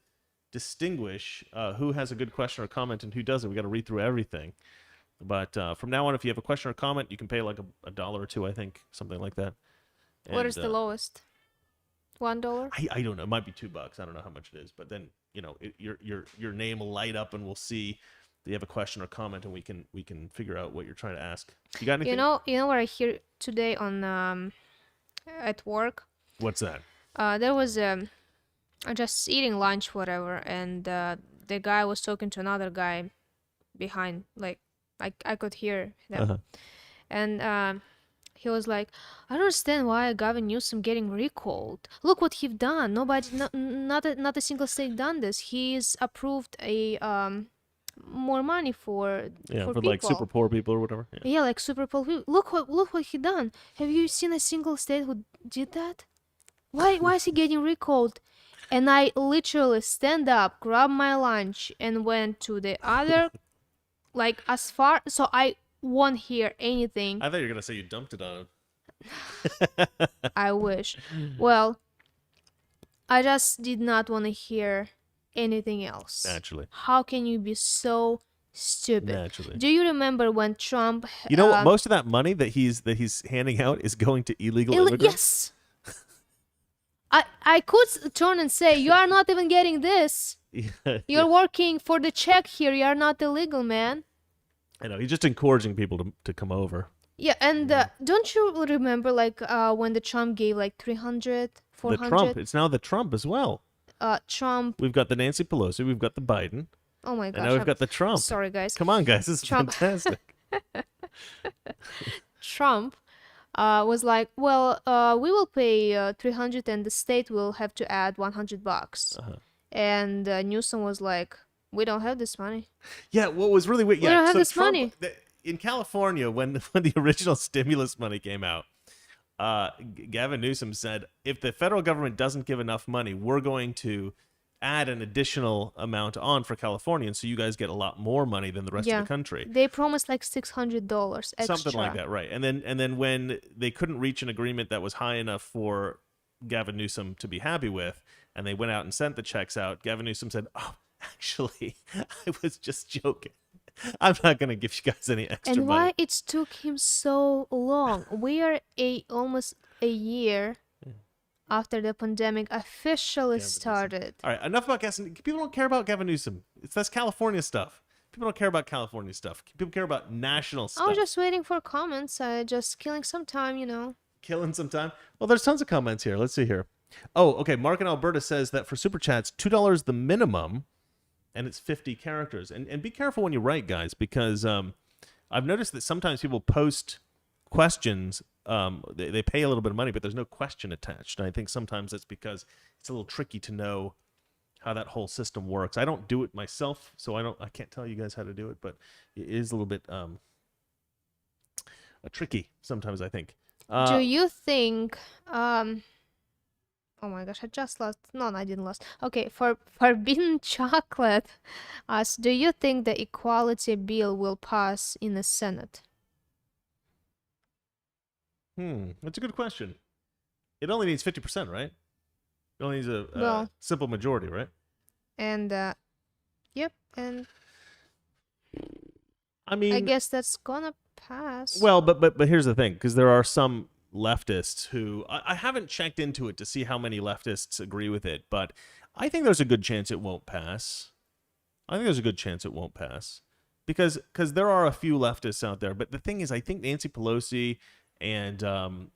distinguish who has a good question or comment and who doesn't. We got to read through everything. But from now on, if you have a question or comment, you can pay like $1 or $2, I think, something like that. What is the lowest? $1? I don't know. It might be $2. I don't know how much it is. But then, you know, your name will light up, and we'll see that you have a question or comment, and we can figure out what you're trying to ask. You got anything? You know what I hear today on at work? What's that? There was just eating lunch, whatever, and the guy was talking to another guy behind, like. I could hear them. Uh-huh. And he was like, I don't understand why Gavin Newsom getting recalled. Look what he've done. Nobody, not a single state done this. He's approved a more money for people. Like super poor people or whatever. Yeah, like super poor people. Look what he done. Have you seen a single state who did that? Why is he getting recalled? And I literally stand up, grab my lunch, and went to the other. Like, as far... So I won't hear anything. I thought you were going to say you dumped it on him. I wish. Well, I just did not want to hear anything else. Naturally. How can you be so stupid? Naturally. Do you remember when Trump... You know what? Most of that money that he's handing out is going to illegal immigrants? Yes. I could turn and say, you are not even getting this. You're working for the check here. You're not illegal, man. I know. He's just encouraging people to come over. Yeah, and don't you remember like when the Trump gave like 300, The 400? Trump. It's now the Trump as well. Trump. We've got the Nancy Pelosi. We've got the Biden. Oh my And now gosh, we've I'm got the Trump. sorry, guys. Come on, guys. This is Trump. fantastic. Trump was like, well, we will pay 300 and the state will have to add $100. Uh-huh. And Newsom was like, we don't have this money. Yeah, what was really weird. We Yeah, don't have so this Trump money. In California, when the original stimulus money came out, Gavin Newsom said, if the federal government doesn't give enough money, we're going to add an additional amount on for Californians, so you guys get a lot more money than the rest of Yeah. the country. They promised like $600 extra. Something like that, right? And then when they couldn't reach an agreement that was high enough for Gavin Newsom to be happy with, and they went out and sent the checks out, Gavin Newsom said, "Oh, actually, I was just joking. I'm not going to give you guys any extra And money." why it took him so long? We are almost a year after the pandemic officially started. All right, enough about Gavin. People don't care about Gavin Newsom. That's California stuff. People don't care about California stuff. People care about national stuff. I was just waiting for comments. Just killing some time, you know. Killing some time. Well, there's tons of comments here. Let's see here. Oh, okay. Mark in Alberta says that for super chats, $2 the minimum, and it's 50 characters. And be careful when you write, guys, because I've noticed that sometimes people post questions. They pay a little bit of money, but there's no question attached. And I think sometimes that's because it's a little tricky to know how that whole system works. I don't do it myself, so I can't tell you guys how to do it, but it is a little bit tricky sometimes, I think. Do you think oh my gosh, I just lost. No, I didn't lost. Okay, for forbidden chocolate, do you think the equality bill will pass in the Senate? That's a good question. It only needs 50%, right? It only needs a Well, simple majority, right? And yep, and I mean, I guess that's gonna pass. well, but here's the thing, because there are some leftists who I haven't checked into it to see how many leftists agree with it, but I think there's a good chance it won't pass. I think there's a good chance it won't pass because there are a few leftists out there. But the thing is, I think Nancy Pelosi and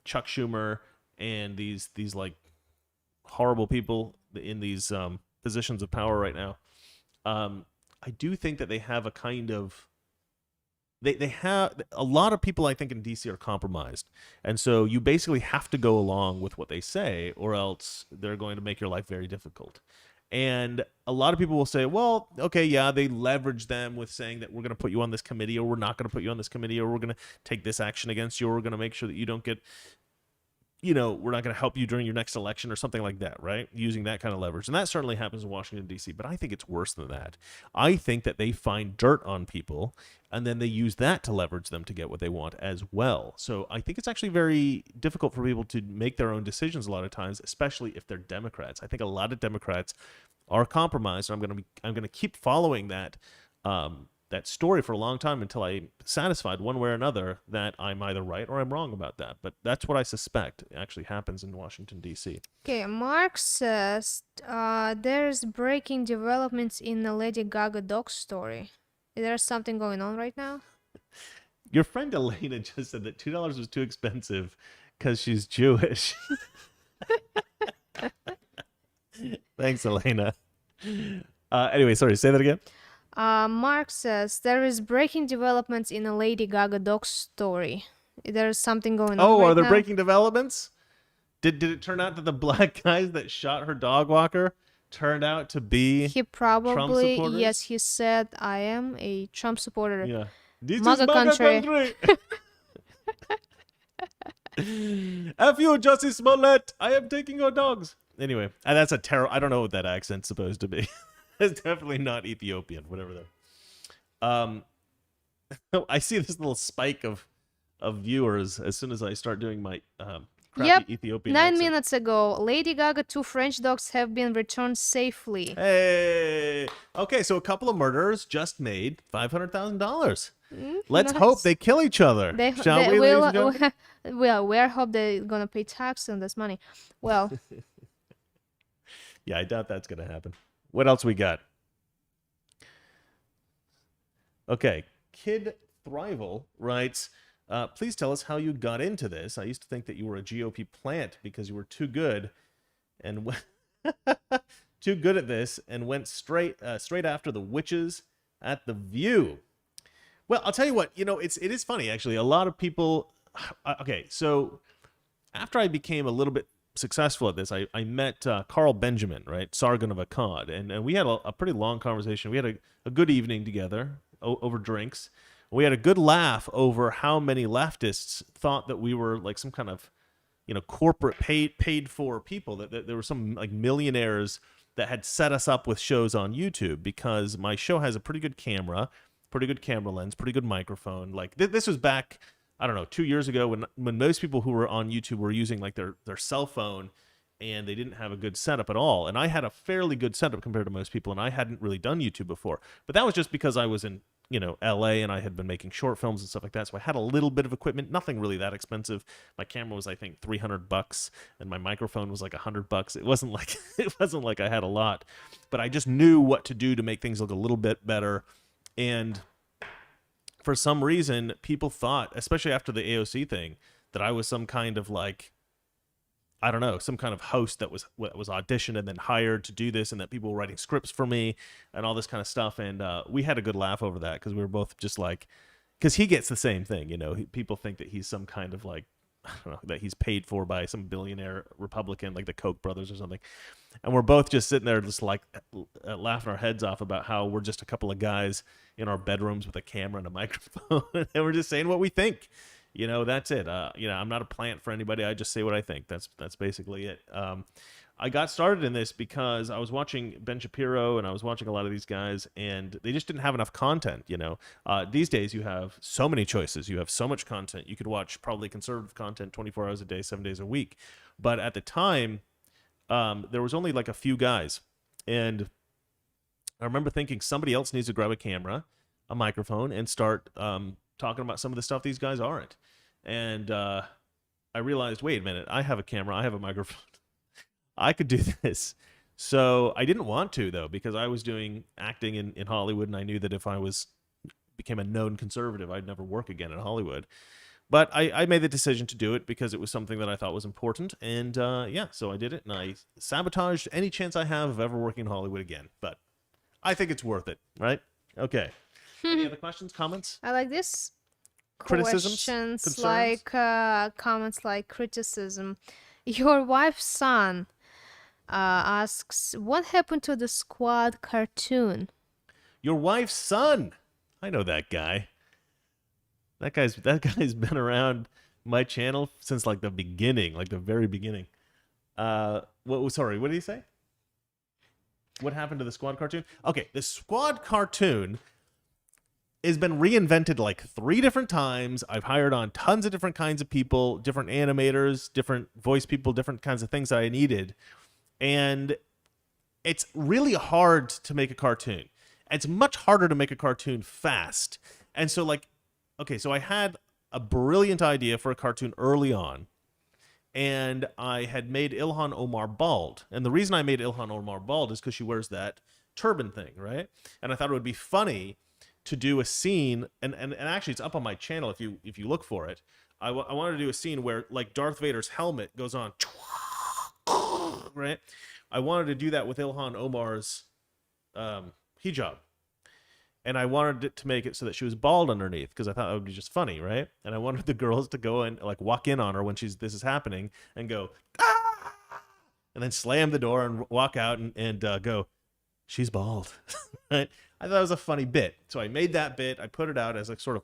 Chuck Schumer and these like horrible people in these positions of power right now, I do think that they have a kind of they have a lot of people, I think, in DC are compromised, and so you basically have to go along with what they say, or else they're going to make your life very difficult. And a lot of people will say, well, okay, yeah, they leverage them with saying that we're going to put you on this committee, or we're not going to put you on this committee, or we're going to take this action against you, or we're going to make sure that you don't get, we're not going to help you during your next election or something like that, right? Using that kind of leverage. And that certainly happens in Washington, D.C., but I think it's worse than that. I think that they find dirt on people, and then they use that to leverage them to get what they want as well. So I think it's actually very difficult for people to make their own decisions a lot of times, especially if they're Democrats. I think a lot of Democrats are compromised, and I'm going to keep following that that story for a long time until I'm satisfied one way or another that I'm either right or I'm wrong about that. But that's what I suspect actually happens in Washington, D.C. Okay, Mark says there's breaking developments in the Lady Gaga dog story. Is there something going on right now? Your friend Elena just said that $2 was too expensive because she's Jewish. Thanks, Elena. Anyway, sorry, say that again. Mark says there is breaking developments in a Lady Gaga dog story. There's something going on. Oh, right are there now? breaking developments? Did it turn out that the black guys that shot her dog walker turned out to be He probably Trump supporters? yes. He said, "I am a Trump supporter." Yeah. This MAGA is MAGA country. F you, Jussie Smollett. I am taking your dogs. Anyway, that's a terrible. I don't know what that accent's supposed to be. It's definitely not Ethiopian, whatever that. I see this little spike of viewers as soon as I start doing my crappy Yep, Ethiopian 9 accent. minutes ago, Lady Gaga 2 French dogs have been returned safely. Hey, okay, so a couple of murderers just made $500,000. Let's Nice. hope they kill each other, shall we, ladies and gentlemen? Well, we hope they're gonna pay tax on this money. Well, Yeah, I doubt that's going to happen. What else we got? Okay, Kid Thrival writes, Please tell us how you got into this. I used to think that you were a GOP plant because you were too good and too good at this and went straight after the witches at the View. Well, I'll tell you what, it is funny actually. A lot of people. Okay, so after I became a little bit successful at this, I met Carl Benjamin, right, Sargon of Akkad, and we had a pretty long conversation. We had a good evening together over drinks. We had a good laugh over how many leftists thought that we were like some kind of, corporate paid for people, that there were some like millionaires that had set us up with shows on YouTube, because my show has a pretty good camera lens, pretty good microphone. Like this was back, I don't know, 2 years ago when most people who were on YouTube were using like their cell phone, and they didn't have a good setup at all. And I had a fairly good setup compared to most people, and I hadn't really done YouTube before. But that was just because I was in, LA, and I had been making short films and stuff like that. So I had a little bit of equipment, nothing really that expensive. My camera was, I think, $300, and my microphone was like $100. It wasn't like I had a lot, but I just knew what to do to make things look a little bit better. And for some reason, people thought, especially after the AOC thing, that I was some kind of like, I don't know, some kind of host that was auditioned and then hired to do this, and that people were writing scripts for me and all this kind of stuff. And we had a good laugh over that, because we were both just like, because he gets the same thing, people think that he's some kind of like, I don't know, that he's paid for by some billionaire Republican, like the Koch brothers or something. And we're both just sitting there just like laughing our heads off about how we're just a couple of guys in our bedrooms with a camera and a microphone, and we're just saying what we think. That's it. I'm not a plant for anybody. I just say what I think. That's basically it. I got started in this because I was watching Ben Shapiro, and I was watching a lot of these guys, and they just didn't have enough content. These days you have so many choices. You have so much content. You could watch probably conservative content 24 hours a day, 7 days a week. But at the time, there was only like a few guys, and I remember thinking somebody else needs to grab a camera, a microphone, and start talking about some of the stuff these guys aren't. And I realized, wait a minute, I have a camera, I have a microphone. I could do this. So I didn't want to, though, because I was doing acting in Hollywood, and I knew that if I became a known conservative, I'd never work again in Hollywood. But I made the decision to do it because it was something that I thought was important. And so I did it, and I sabotaged any chance I have of ever working in Hollywood again. But I think it's worth it, right? Okay. Any other questions, comments? I like this. Criticisms? Questions Concerns? like comments like criticism. Your wife's son asks, what happened to the Squad cartoon? Your wife's son. I know that guy. That guy's been around my channel since like the beginning, like the very beginning. Sorry, what did he say? What happened to the Squad cartoon? Okay, the Squad cartoon has been reinvented like 3 different times. I've hired on tons of different kinds of people, different animators, different voice people, different kinds of things that I needed. And it's really hard to make a cartoon. It's much harder to make a cartoon fast. And so so I had a brilliant idea for a cartoon early on. And I had made Ilhan Omar bald. And the reason I made Ilhan Omar bald is because she wears that turban thing, right? And I thought it would be funny to do a scene, and actually it's up on my channel if you look for it. I wanted to do a scene where like Darth Vader's helmet goes on, right? I wanted to do that with Ilhan Omar's hijab, and I wanted it to make it so that she was bald underneath, because I thought that would be just funny, right? And I wanted the girls to go and like walk in on her when this is happening and go, ah! And then slam the door and walk out and go, she's bald. Right? I thought it was a funny bit. So I made that bit. I put it out as like sort of,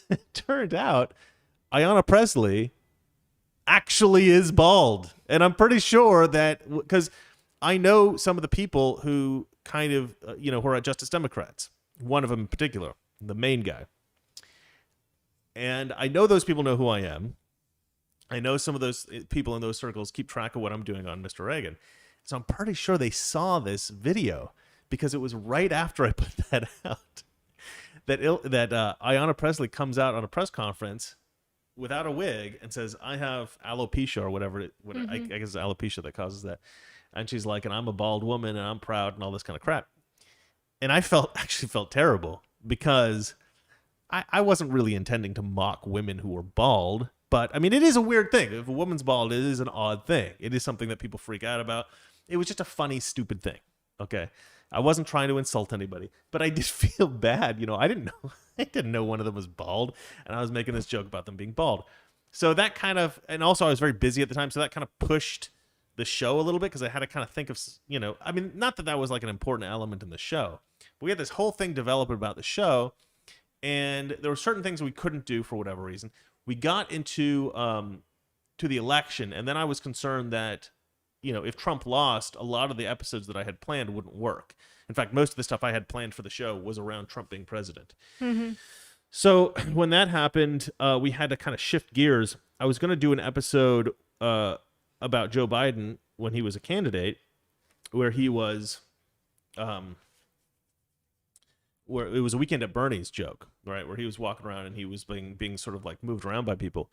It turned out Ayanna Pressley actually is bald. And I'm pretty sure that, because I know some of the people who kind of, who are Justice Democrats. One of them in particular, the main guy. And I know those people know who I am. I know some of those people in those circles keep track of what I'm doing on Mr. Reagan. So I'm pretty sure they saw this video, because it was right after I put that out that Ayanna Pressley comes out on a press conference without a wig and says, I have alopecia or whatever. I guess it's alopecia that causes that. And she's like, and I'm a bald woman and I'm proud and all this kind of crap. And I actually felt terrible, because I wasn't really intending to mock women who were bald, but I mean, it is a weird thing. If a woman's bald, it is an odd thing. It is something that people freak out about. It was just a funny, stupid thing. Okay. I wasn't trying to insult anybody, but I did feel bad. I didn't know. I didn't know one of them was bald, and I was making this joke about them being bald. So that kind of, and also I was very busy at the time, so that kind of pushed the show a little bit because I had to kind of think of, I mean, not that that was like an important element in the show. But we had this whole thing developed about the show, and there were certain things we couldn't do for whatever reason. We got into to the election, and then I was concerned that, if Trump lost, a lot of the episodes that I had planned wouldn't work. In fact, most of the stuff I had planned for the show was around Trump being president. Mm-hmm. So when that happened, we had to kind of shift gears. I was going to do an episode about Joe Biden when he was a candidate, where he was, where it was a Weekend at Bernie's joke, right? Where he was walking around and he was being sort of like moved around by people.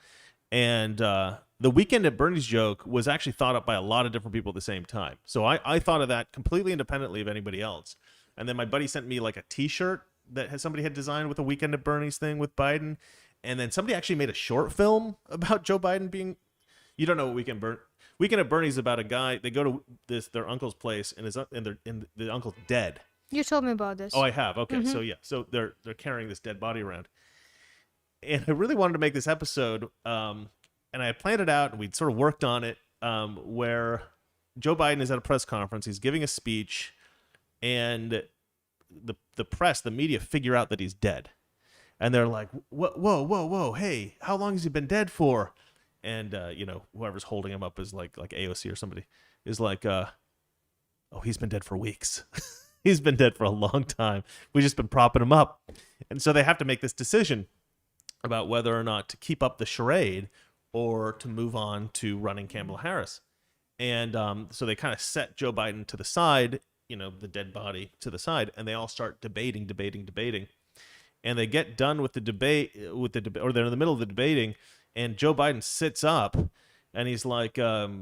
And the Weekend at Bernie's joke was actually thought up by a lot of different people at the same time. So I thought of that completely independently of anybody else. And then my buddy sent me like a T-shirt that somebody had designed with a Weekend at Bernie's thing with Biden. And then somebody actually made a short film about Joe Biden being... You don't know what Weekend at Bernie's is about a guy. They go to their uncle's place, and the uncle's dead. You told me about this. Oh, I have. Okay, Mm-hmm. so yeah, so they're carrying this dead body around, and I really wanted to make this episode, and I had planned it out, and we'd sort of worked on it, where Joe Biden is at a press conference, he's giving a speech, and the press, the media, figure out that he's dead, and they're like, whoa, hey, how long has he been dead for? And whoever's holding him up is like AOC or somebody is like, oh, he's been dead for weeks. He's been dead for a long time. We've just been propping him up. And so they have to make this decision about whether or not to keep up the charade or to move on to running Kamala Harris. And so they kind of set Joe Biden to the side, the dead body to the side, and they all start debating. And they get done with the debate, or they're in the middle of the debating, and Joe Biden sits up, and he's like, well,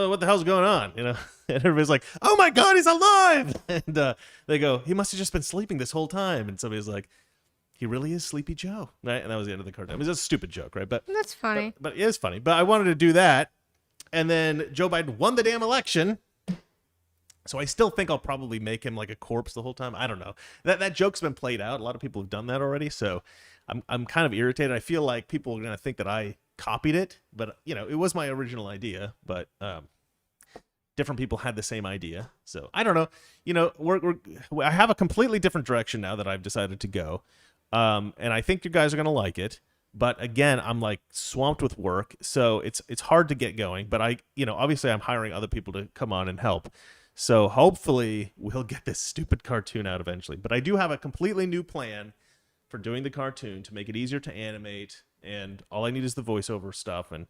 what the hell's going on? And everybody's like, oh my God, he's alive. And they go, he must have just been sleeping this whole time. And somebody's like, he really is Sleepy Joe, right? And that was the end of the cartoon. It was a stupid joke, right? But That's funny. But it is funny. But I wanted to do that. And then Joe Biden won the damn election. So I still think I'll probably make him like a corpse the whole time. I don't know. That joke's been played out. A lot of people have done that already. So I'm kind of irritated. I feel like people are going to think that I copied it, but it was my original idea, but different people had the same idea. So I don't know. I have a completely different direction now that I've decided to go. And I think you guys are going to like it. But again, I'm like swamped with work, so it's hard to get going, but obviously I'm hiring other people to come on and help. So hopefully we'll get this stupid cartoon out eventually. But I do have a completely new plan for doing the cartoon to make it easier to animate, and all I need is the voiceover stuff, and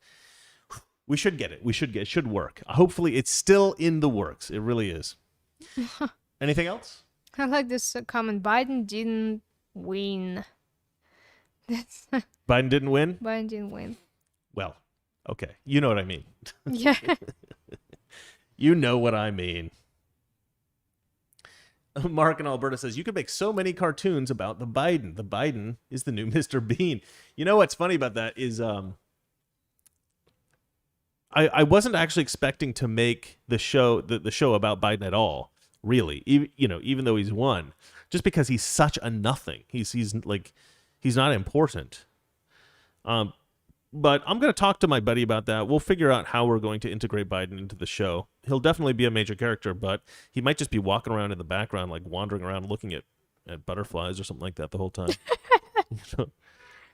we should get it. It should work. Hopefully it's still in the works. It really is. Anything else? I like this comment. Biden didn't win. That's Biden didn't win? Biden didn't win. Well, okay. You know what I mean. Yeah. You know what I mean. Mark in Alberta says, you could make so many cartoons about the Biden. The Biden is the new Mr. Bean. You know what's funny about that is I wasn't actually expecting to make the show about Biden at all, really. Even though he's won. Just because he's such a nothing. He's not important. But I'm going to talk to my buddy about that. We'll figure out how we're going to integrate Biden into the show. He'll definitely be a major character, but he might just be walking around in the background, like wandering around looking at butterflies or something like that the whole time.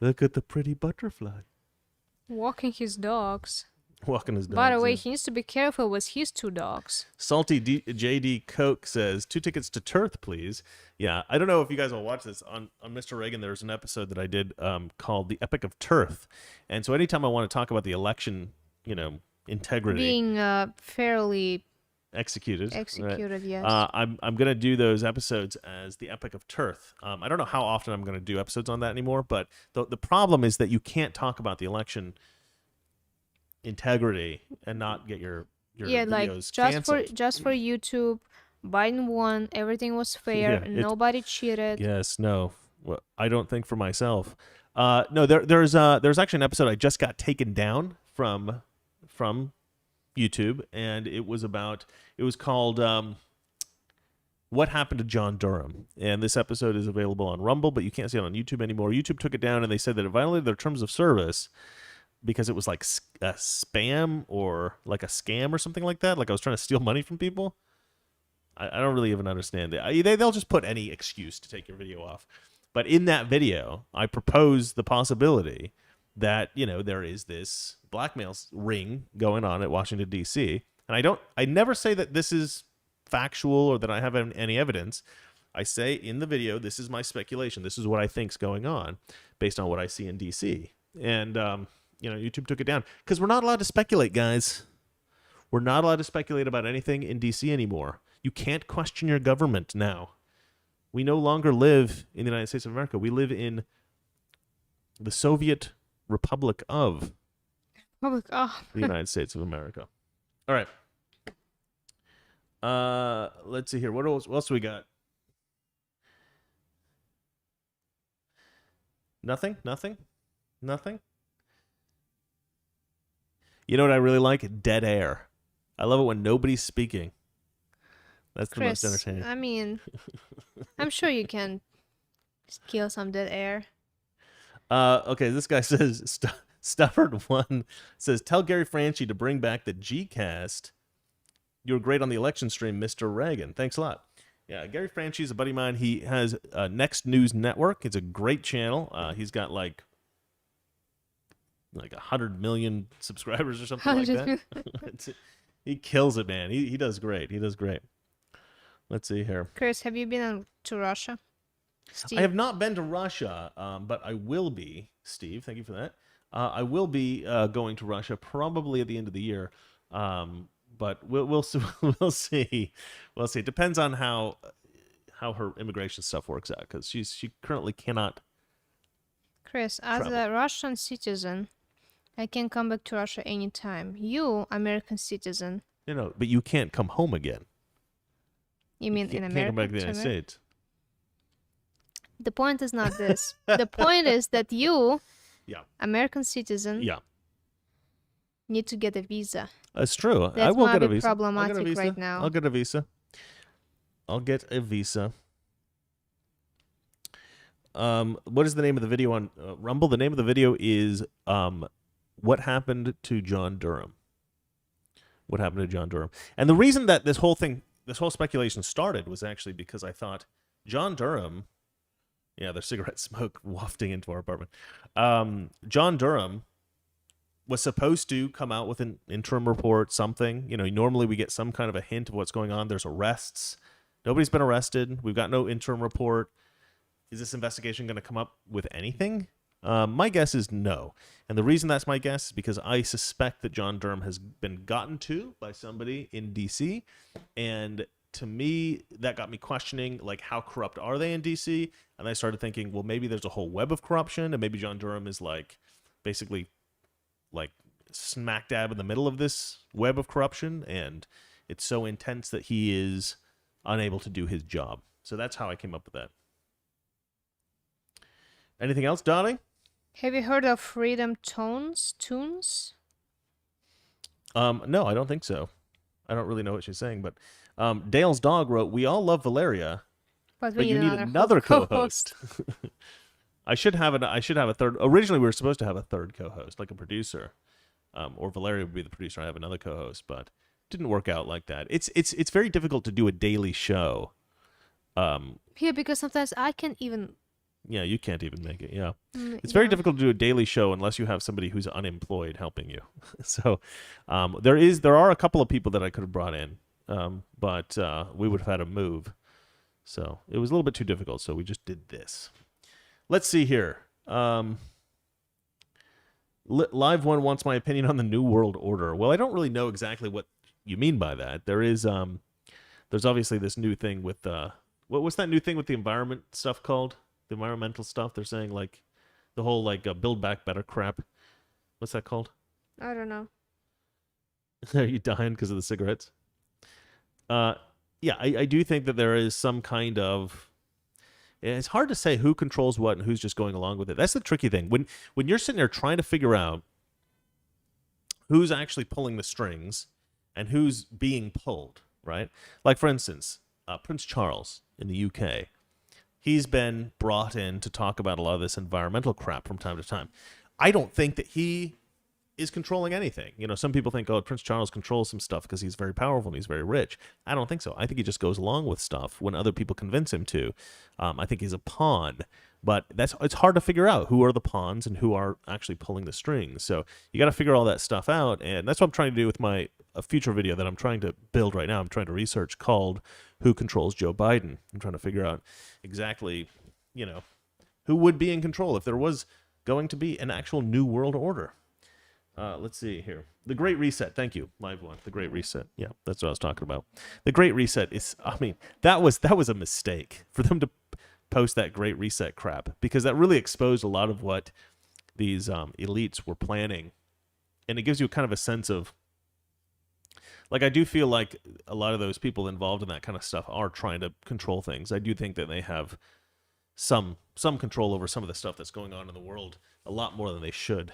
Look at the pretty butterfly. Walking his dogs. Walking his dogs. By the way, yeah. he needs to be careful with his 2 dogs. Salty JD Coke says, 2 tickets to Turth, please. Yeah, I don't know if you guys will watch this. On Mr. Reagan, there's an episode that I did called The Epic of Turth. And so anytime I want to talk about the election, integrity. Being fairly executed, right? yes. I'm going to do those episodes as The Epic of Turth. I don't know how often I'm going to do episodes on that anymore, but the problem is that you can't talk about the election integrity and not get your videos canceled. just for YouTube. Biden won. Everything was fair. Yeah, Nobody cheated. Yes, no. Well, I don't think for myself. No, there's actually an episode I just got taken down from YouTube, and it was called What Happened to John Durham, and this episode is available on Rumble, but you can't see it on YouTube anymore. YouTube took it down, and they said that it violated their terms of service because it was like a spam or like a scam or something like that. Like I was trying to steal money from people. I don't really even understand it. They'll just put any excuse to take your video off. But in that video, I propose the possibility that, there is this blackmail ring going on at Washington, D.C. And I never say that this is factual or that I have any evidence. I say in the video, this is my speculation. This is what I think's going on based on what I see in D.C. And, YouTube took it down because we're not allowed to speculate, guys. We're not allowed to speculate about anything in D.C. anymore. You can't question your government now. We no longer live in the United States of America. We live in the Soviet Republic of the United States of America. All right. Let's see here. What else do we got? Nothing? You know what I really like? Dead air. I love it when nobody's speaking. That's the most entertaining. I mean, I'm sure you can kill some dead air. Okay, this guy says, Stubborn1 says, tell Gary Franchi to bring back the G-Cast. You were great on the election stream, Mr. Reagan. Thanks a lot. Yeah, Gary Franchi is a buddy of mine. He has Next News Network. It's a great channel. He's got like 100 million subscribers or something like that. He kills it, man. He does great. Let's see here. Chris, have you been to Russia? Steve? I have not been to Russia, but I will be. Steve, thank you for that. I will be going to Russia probably at the end of the year, but we'll see. We'll see. It depends on how her immigration stuff works out because she currently cannot. Chris, as a Russian citizen, I can come back to Russia anytime. You, American citizen. But you can't come home again. You mean in America? Can't come back to the United States. The point is not this. The point is that you, American citizen, need to get a visa. That's true. That I will might get a be visa. problematic right now. I'll get a visa. What is the name of the video on Rumble? The name of the video is What Happened to John Durham. What happened to John Durham? And the reason that this whole speculation started was actually because I thought John Durham, there's cigarette smoke wafting into our apartment. John Durham was supposed to come out with an interim report, something. Normally we get some kind of a hint of what's going on. There's arrests. Nobody's been arrested. We've got no interim report. Is this investigation going to come up with anything? My guess is no. And the reason that's my guess is because I suspect that John Durham has been gotten to by somebody in D.C. And to me, that got me questioning, how corrupt are they in D.C.? And I started thinking, well, maybe there's a whole web of corruption, and maybe John Durham is, basically, smack dab in the middle of this web of corruption, and it's so intense that he is unable to do his job. So that's how I came up with that. Anything else, Donnie? Have you heard of Freedom Tunes? No, I don't think so. I don't really know what she's saying, but Dale's dog wrote, "We all love Valeria, but you need another co-host." I should have a third. Originally, we were supposed to have a third co-host, like a producer, or Valeria would be the producer. I have another co-host, but it didn't work out like that. It's very difficult to do a daily show. Because sometimes I can't even. Yeah, you can't even make it. Yeah, it's very difficult to do a daily show unless you have somebody who's unemployed helping you. So, there are a couple of people that I could have brought in, but we would have had to move. So it was a little bit too difficult. So we just did this. Let's see here. Live One wants my opinion on the New World Order. Well, I don't really know exactly what you mean by that. There's obviously this new thing with what's that new thing with the environment stuff called? The environmental stuff. They're saying the whole Build Back Better crap. What's that called? I don't know. Are you dying because of the cigarettes? Yeah, I do think that there is some kind of It's hard to say who controls what and who's just going along with it. That's the tricky thing. When you're sitting there trying to figure out who's actually pulling the strings and who's being pulled, right? Like, for instance, Prince Charles in the UK. He's been brought in to talk about a lot of this environmental crap from time to time. I don't think that he is controlling anything. You know, some people think, oh, Prince Charles controls some stuff because he's very powerful and he's very rich. I don't think so. I think he just goes along with stuff when other people convince him to. I think he's a pawn, but it's hard to figure out who are the pawns and who are actually pulling the strings. So you got to figure all that stuff out, and that's what I'm trying to do with a future video that I'm trying to build right now. I'm trying to research called "Who Controls Joe Biden." I'm trying to figure out exactly, who would be in control if there was going to be an actual new world order. Let's see here. The Great Reset. Thank you, Live One. The Great Reset. Yeah, that's what I was talking about. The Great Reset is, that was a mistake for them to post that Great Reset crap, because that really exposed a lot of what these elites were planning. And it gives you kind of a sense of, like, I do feel like a lot of those people involved in that kind of stuff are trying to control things. I do think that they have some control over some of the stuff that's going on in the world, a lot more than they should.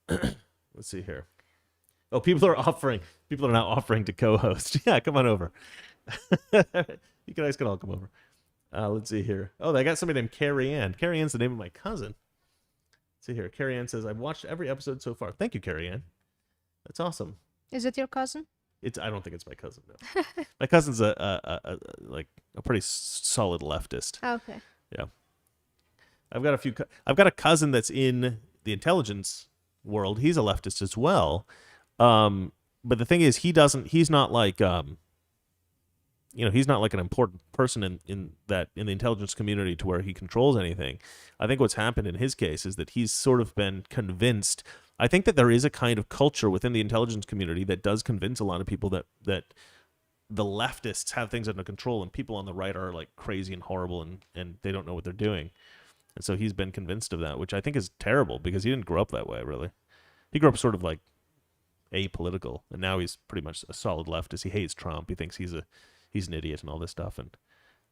Let's see here. Oh, people are now offering to co-host. Yeah, come on over. You guys can all come over. Let's see here. Oh, they got somebody named Carrie Ann. Carrie Ann's the name of my cousin. Let's see here. Carrie Ann says, I've watched every episode so far. Thank you, Carrie Ann. That's awesome. Is it your cousin? I don't think it's my cousin, no. My cousin's a pretty solid leftist. Okay. Yeah. I've got a cousin that's in the intelligence world. He's a leftist as well. But the thing is, he's not like he's not like an important person in the intelligence community to where he controls anything. I think what's happened in his case is that he's sort of been convinced. I think that there is a kind of culture within the intelligence community that does convince a lot of people that the leftists have things under control and people on the right are like crazy and horrible and they don't know what they're doing. And so he's been convinced of that, which I think is terrible because he didn't grow up that way, really. He grew up sort of like apolitical, and now he's pretty much a solid leftist. He hates Trump. He thinks he's an idiot and all this stuff. And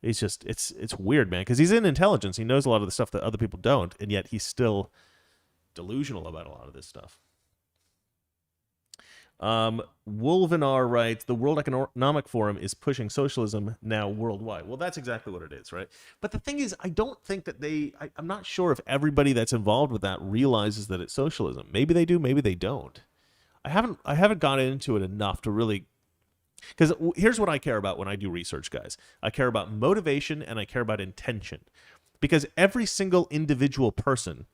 it's just, it's weird, man, because he's in intelligence. He knows a lot of the stuff that other people don't, and yet he's still delusional about a lot of this stuff. Wolvenar writes, the World Economic Forum is pushing socialism now worldwide. Well, that's exactly what it is, right? But the thing is, I don't think that I'm not sure if everybody that's involved with that realizes that it's socialism. Maybe they do, maybe they don't. I haven't gotten into it enough to really, because here's what I care about when I do research, guys. I care about motivation and I care about intention, because every single individual person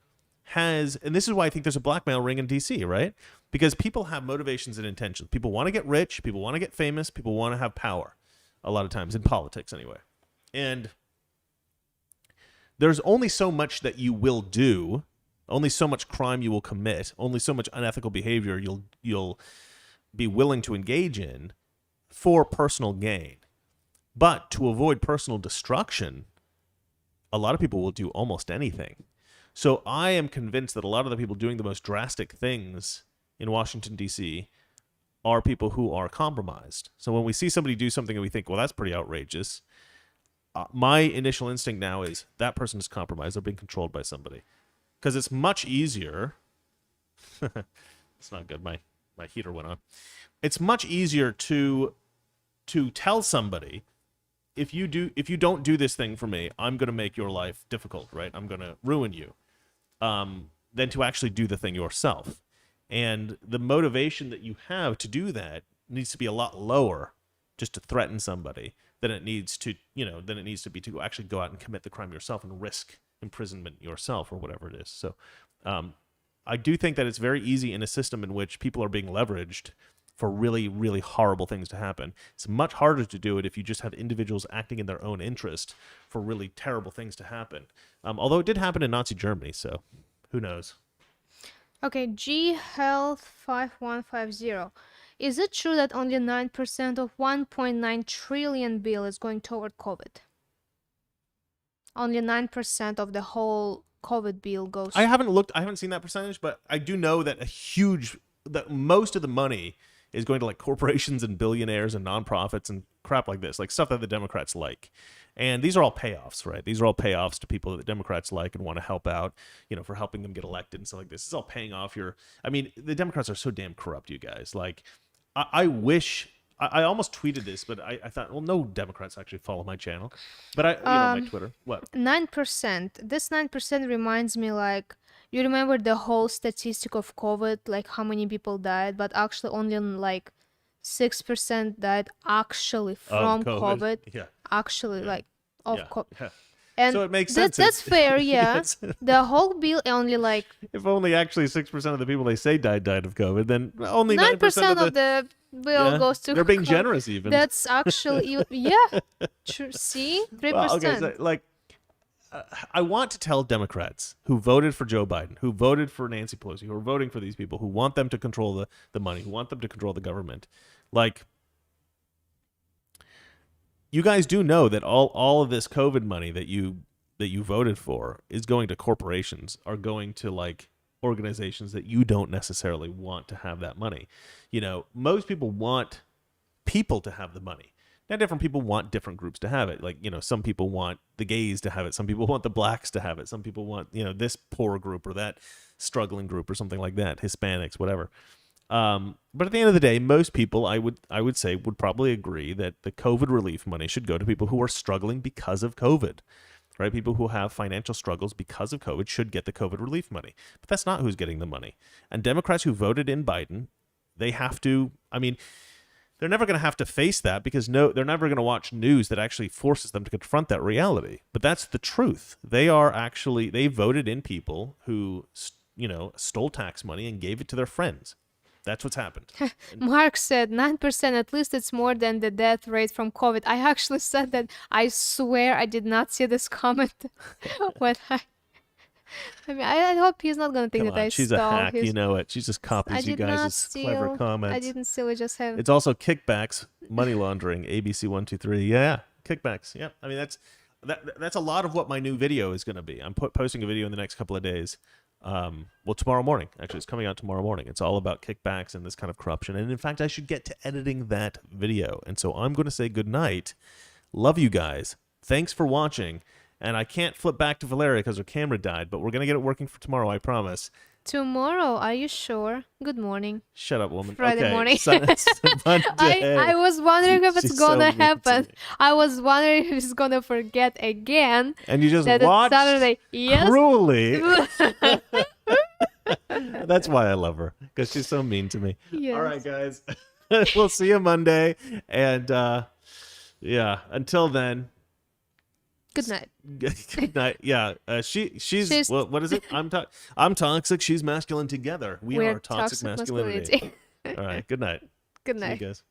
has, and this is why I think there's a blackmail ring in DC, right? Because people have motivations and intentions. People want to get rich, people want to get famous, people want to have power, a lot of times in politics anyway. And there's only so much that you will do, only so much crime you will commit, only so much unethical behavior you'll be willing to engage in for personal gain. But to avoid personal destruction, a lot of people will do almost anything. So I am convinced that a lot of the people doing the most drastic things in Washington, D.C. are people who are compromised. So when we see somebody do something and we think, well, that's pretty outrageous, my initial instinct now is that person is compromised. They're being controlled by somebody. Because it's much easier. It's not good. My heater went on. It's much easier to tell somebody, if you don't do this thing for me, I'm going to make your life difficult, right? I'm going to ruin you. Than to actually do the thing yourself. And the motivation that you have to do that needs to be a lot lower just to threaten somebody than it needs to be to actually go out and commit the crime yourself and risk imprisonment yourself or whatever it is. So I do think that it's very easy in a system in which people are being leveraged for really, really horrible things to happen. It's much harder to do it if you just have individuals acting in their own interest for really terrible things to happen. Although it did happen in Nazi Germany, so who knows? Okay, G Health 5150. Is it true that only 9% of 1.9 trillion bill is going toward COVID? Only 9% of the whole COVID bill goes. I haven't seen that percentage, but I do know that that most of the money is going to like corporations and billionaires and nonprofits and crap like this, like stuff that the Democrats like. And these are all payoffs, right? These are all payoffs to people that the Democrats like and want to help out, for helping them get elected and stuff like this. It's all paying off the Democrats are so damn corrupt, you guys. Like, I wish, I almost tweeted this, but I thought, well, no Democrats actually follow my channel. But my Twitter, what? 9%. This 9% reminds me, like, you remember the whole statistic of COVID, like how many people died, but actually only like 6% died actually from COVID. Yeah. Actually, like, of COVID. Yeah. And so it makes sense. That's fair, yeah. Yes. The whole bill only like... If only actually 6% of the people they say died of COVID, then only 9% of the bill goes to... They're being generous even. That's actually... Yeah. True. See? 3%. Well, okay, so, like, I want to tell Democrats who voted for Joe Biden, who voted for Nancy Pelosi, who are voting for these people, who want them to control the money, who want them to control the government, like... You guys do know that all of this COVID money that you voted for is going to corporations, are going to like organizations that you don't necessarily want to have that money. Most people want people to have the money. Now, different people want different groups to have it. Like, some people want the gays to have it. Some people want the blacks to have it. Some people want, this poor group or that struggling group or something like that, Hispanics, whatever. But at the end of the day, most people, I would say, would probably agree that the COVID relief money should go to people who are struggling because of COVID, right? People who have financial struggles because of COVID should get the COVID relief money. But that's not who's getting the money. And Democrats who voted in Biden, they have to, they're never going to have to face that because they're never going to watch news that actually forces them to confront that reality. But that's the truth. They voted in people who, stole tax money and gave it to their friends. That's what's happened. Mark said 9%, at least it's more than the death rate from COVID. I actually said that. I swear I did not see this comment. But I hope he's not going to think Come that on, I she's stole a hack, his... you know it. She just copies you guys' clever comments. I didn't steal, I just have... It's also kickbacks, money laundering, ABC123. Yeah, kickbacks. Yeah, that's a lot of what my new video is going to be. I'm posting a video in the next couple of days. Tomorrow morning. Actually, it's coming out tomorrow morning. It's all about kickbacks and this kind of corruption. And in fact, I should get to editing that video. And so I'm going to say good night. Love you guys. Thanks for watching. And I can't flip back to Valeria because her camera died, but we're going to get it working for tomorrow, I promise. Tomorrow? Are you sure? Good morning. Shut up, woman. Friday morning. Monday. I was wondering if it's She's gonna so happen. I was wondering if he's gonna forget again. And you just that watched it's Saturday. Yes. cruelly. That's why I love her, because she's so mean to me. Yes. All right, guys. We'll see you Monday. And until then. Good night. Good night. Yeah. She's what is it? I'm toxic. She's masculine. Together we are toxic masculinity. masculinity. All right. Good night. Good See you night. guys.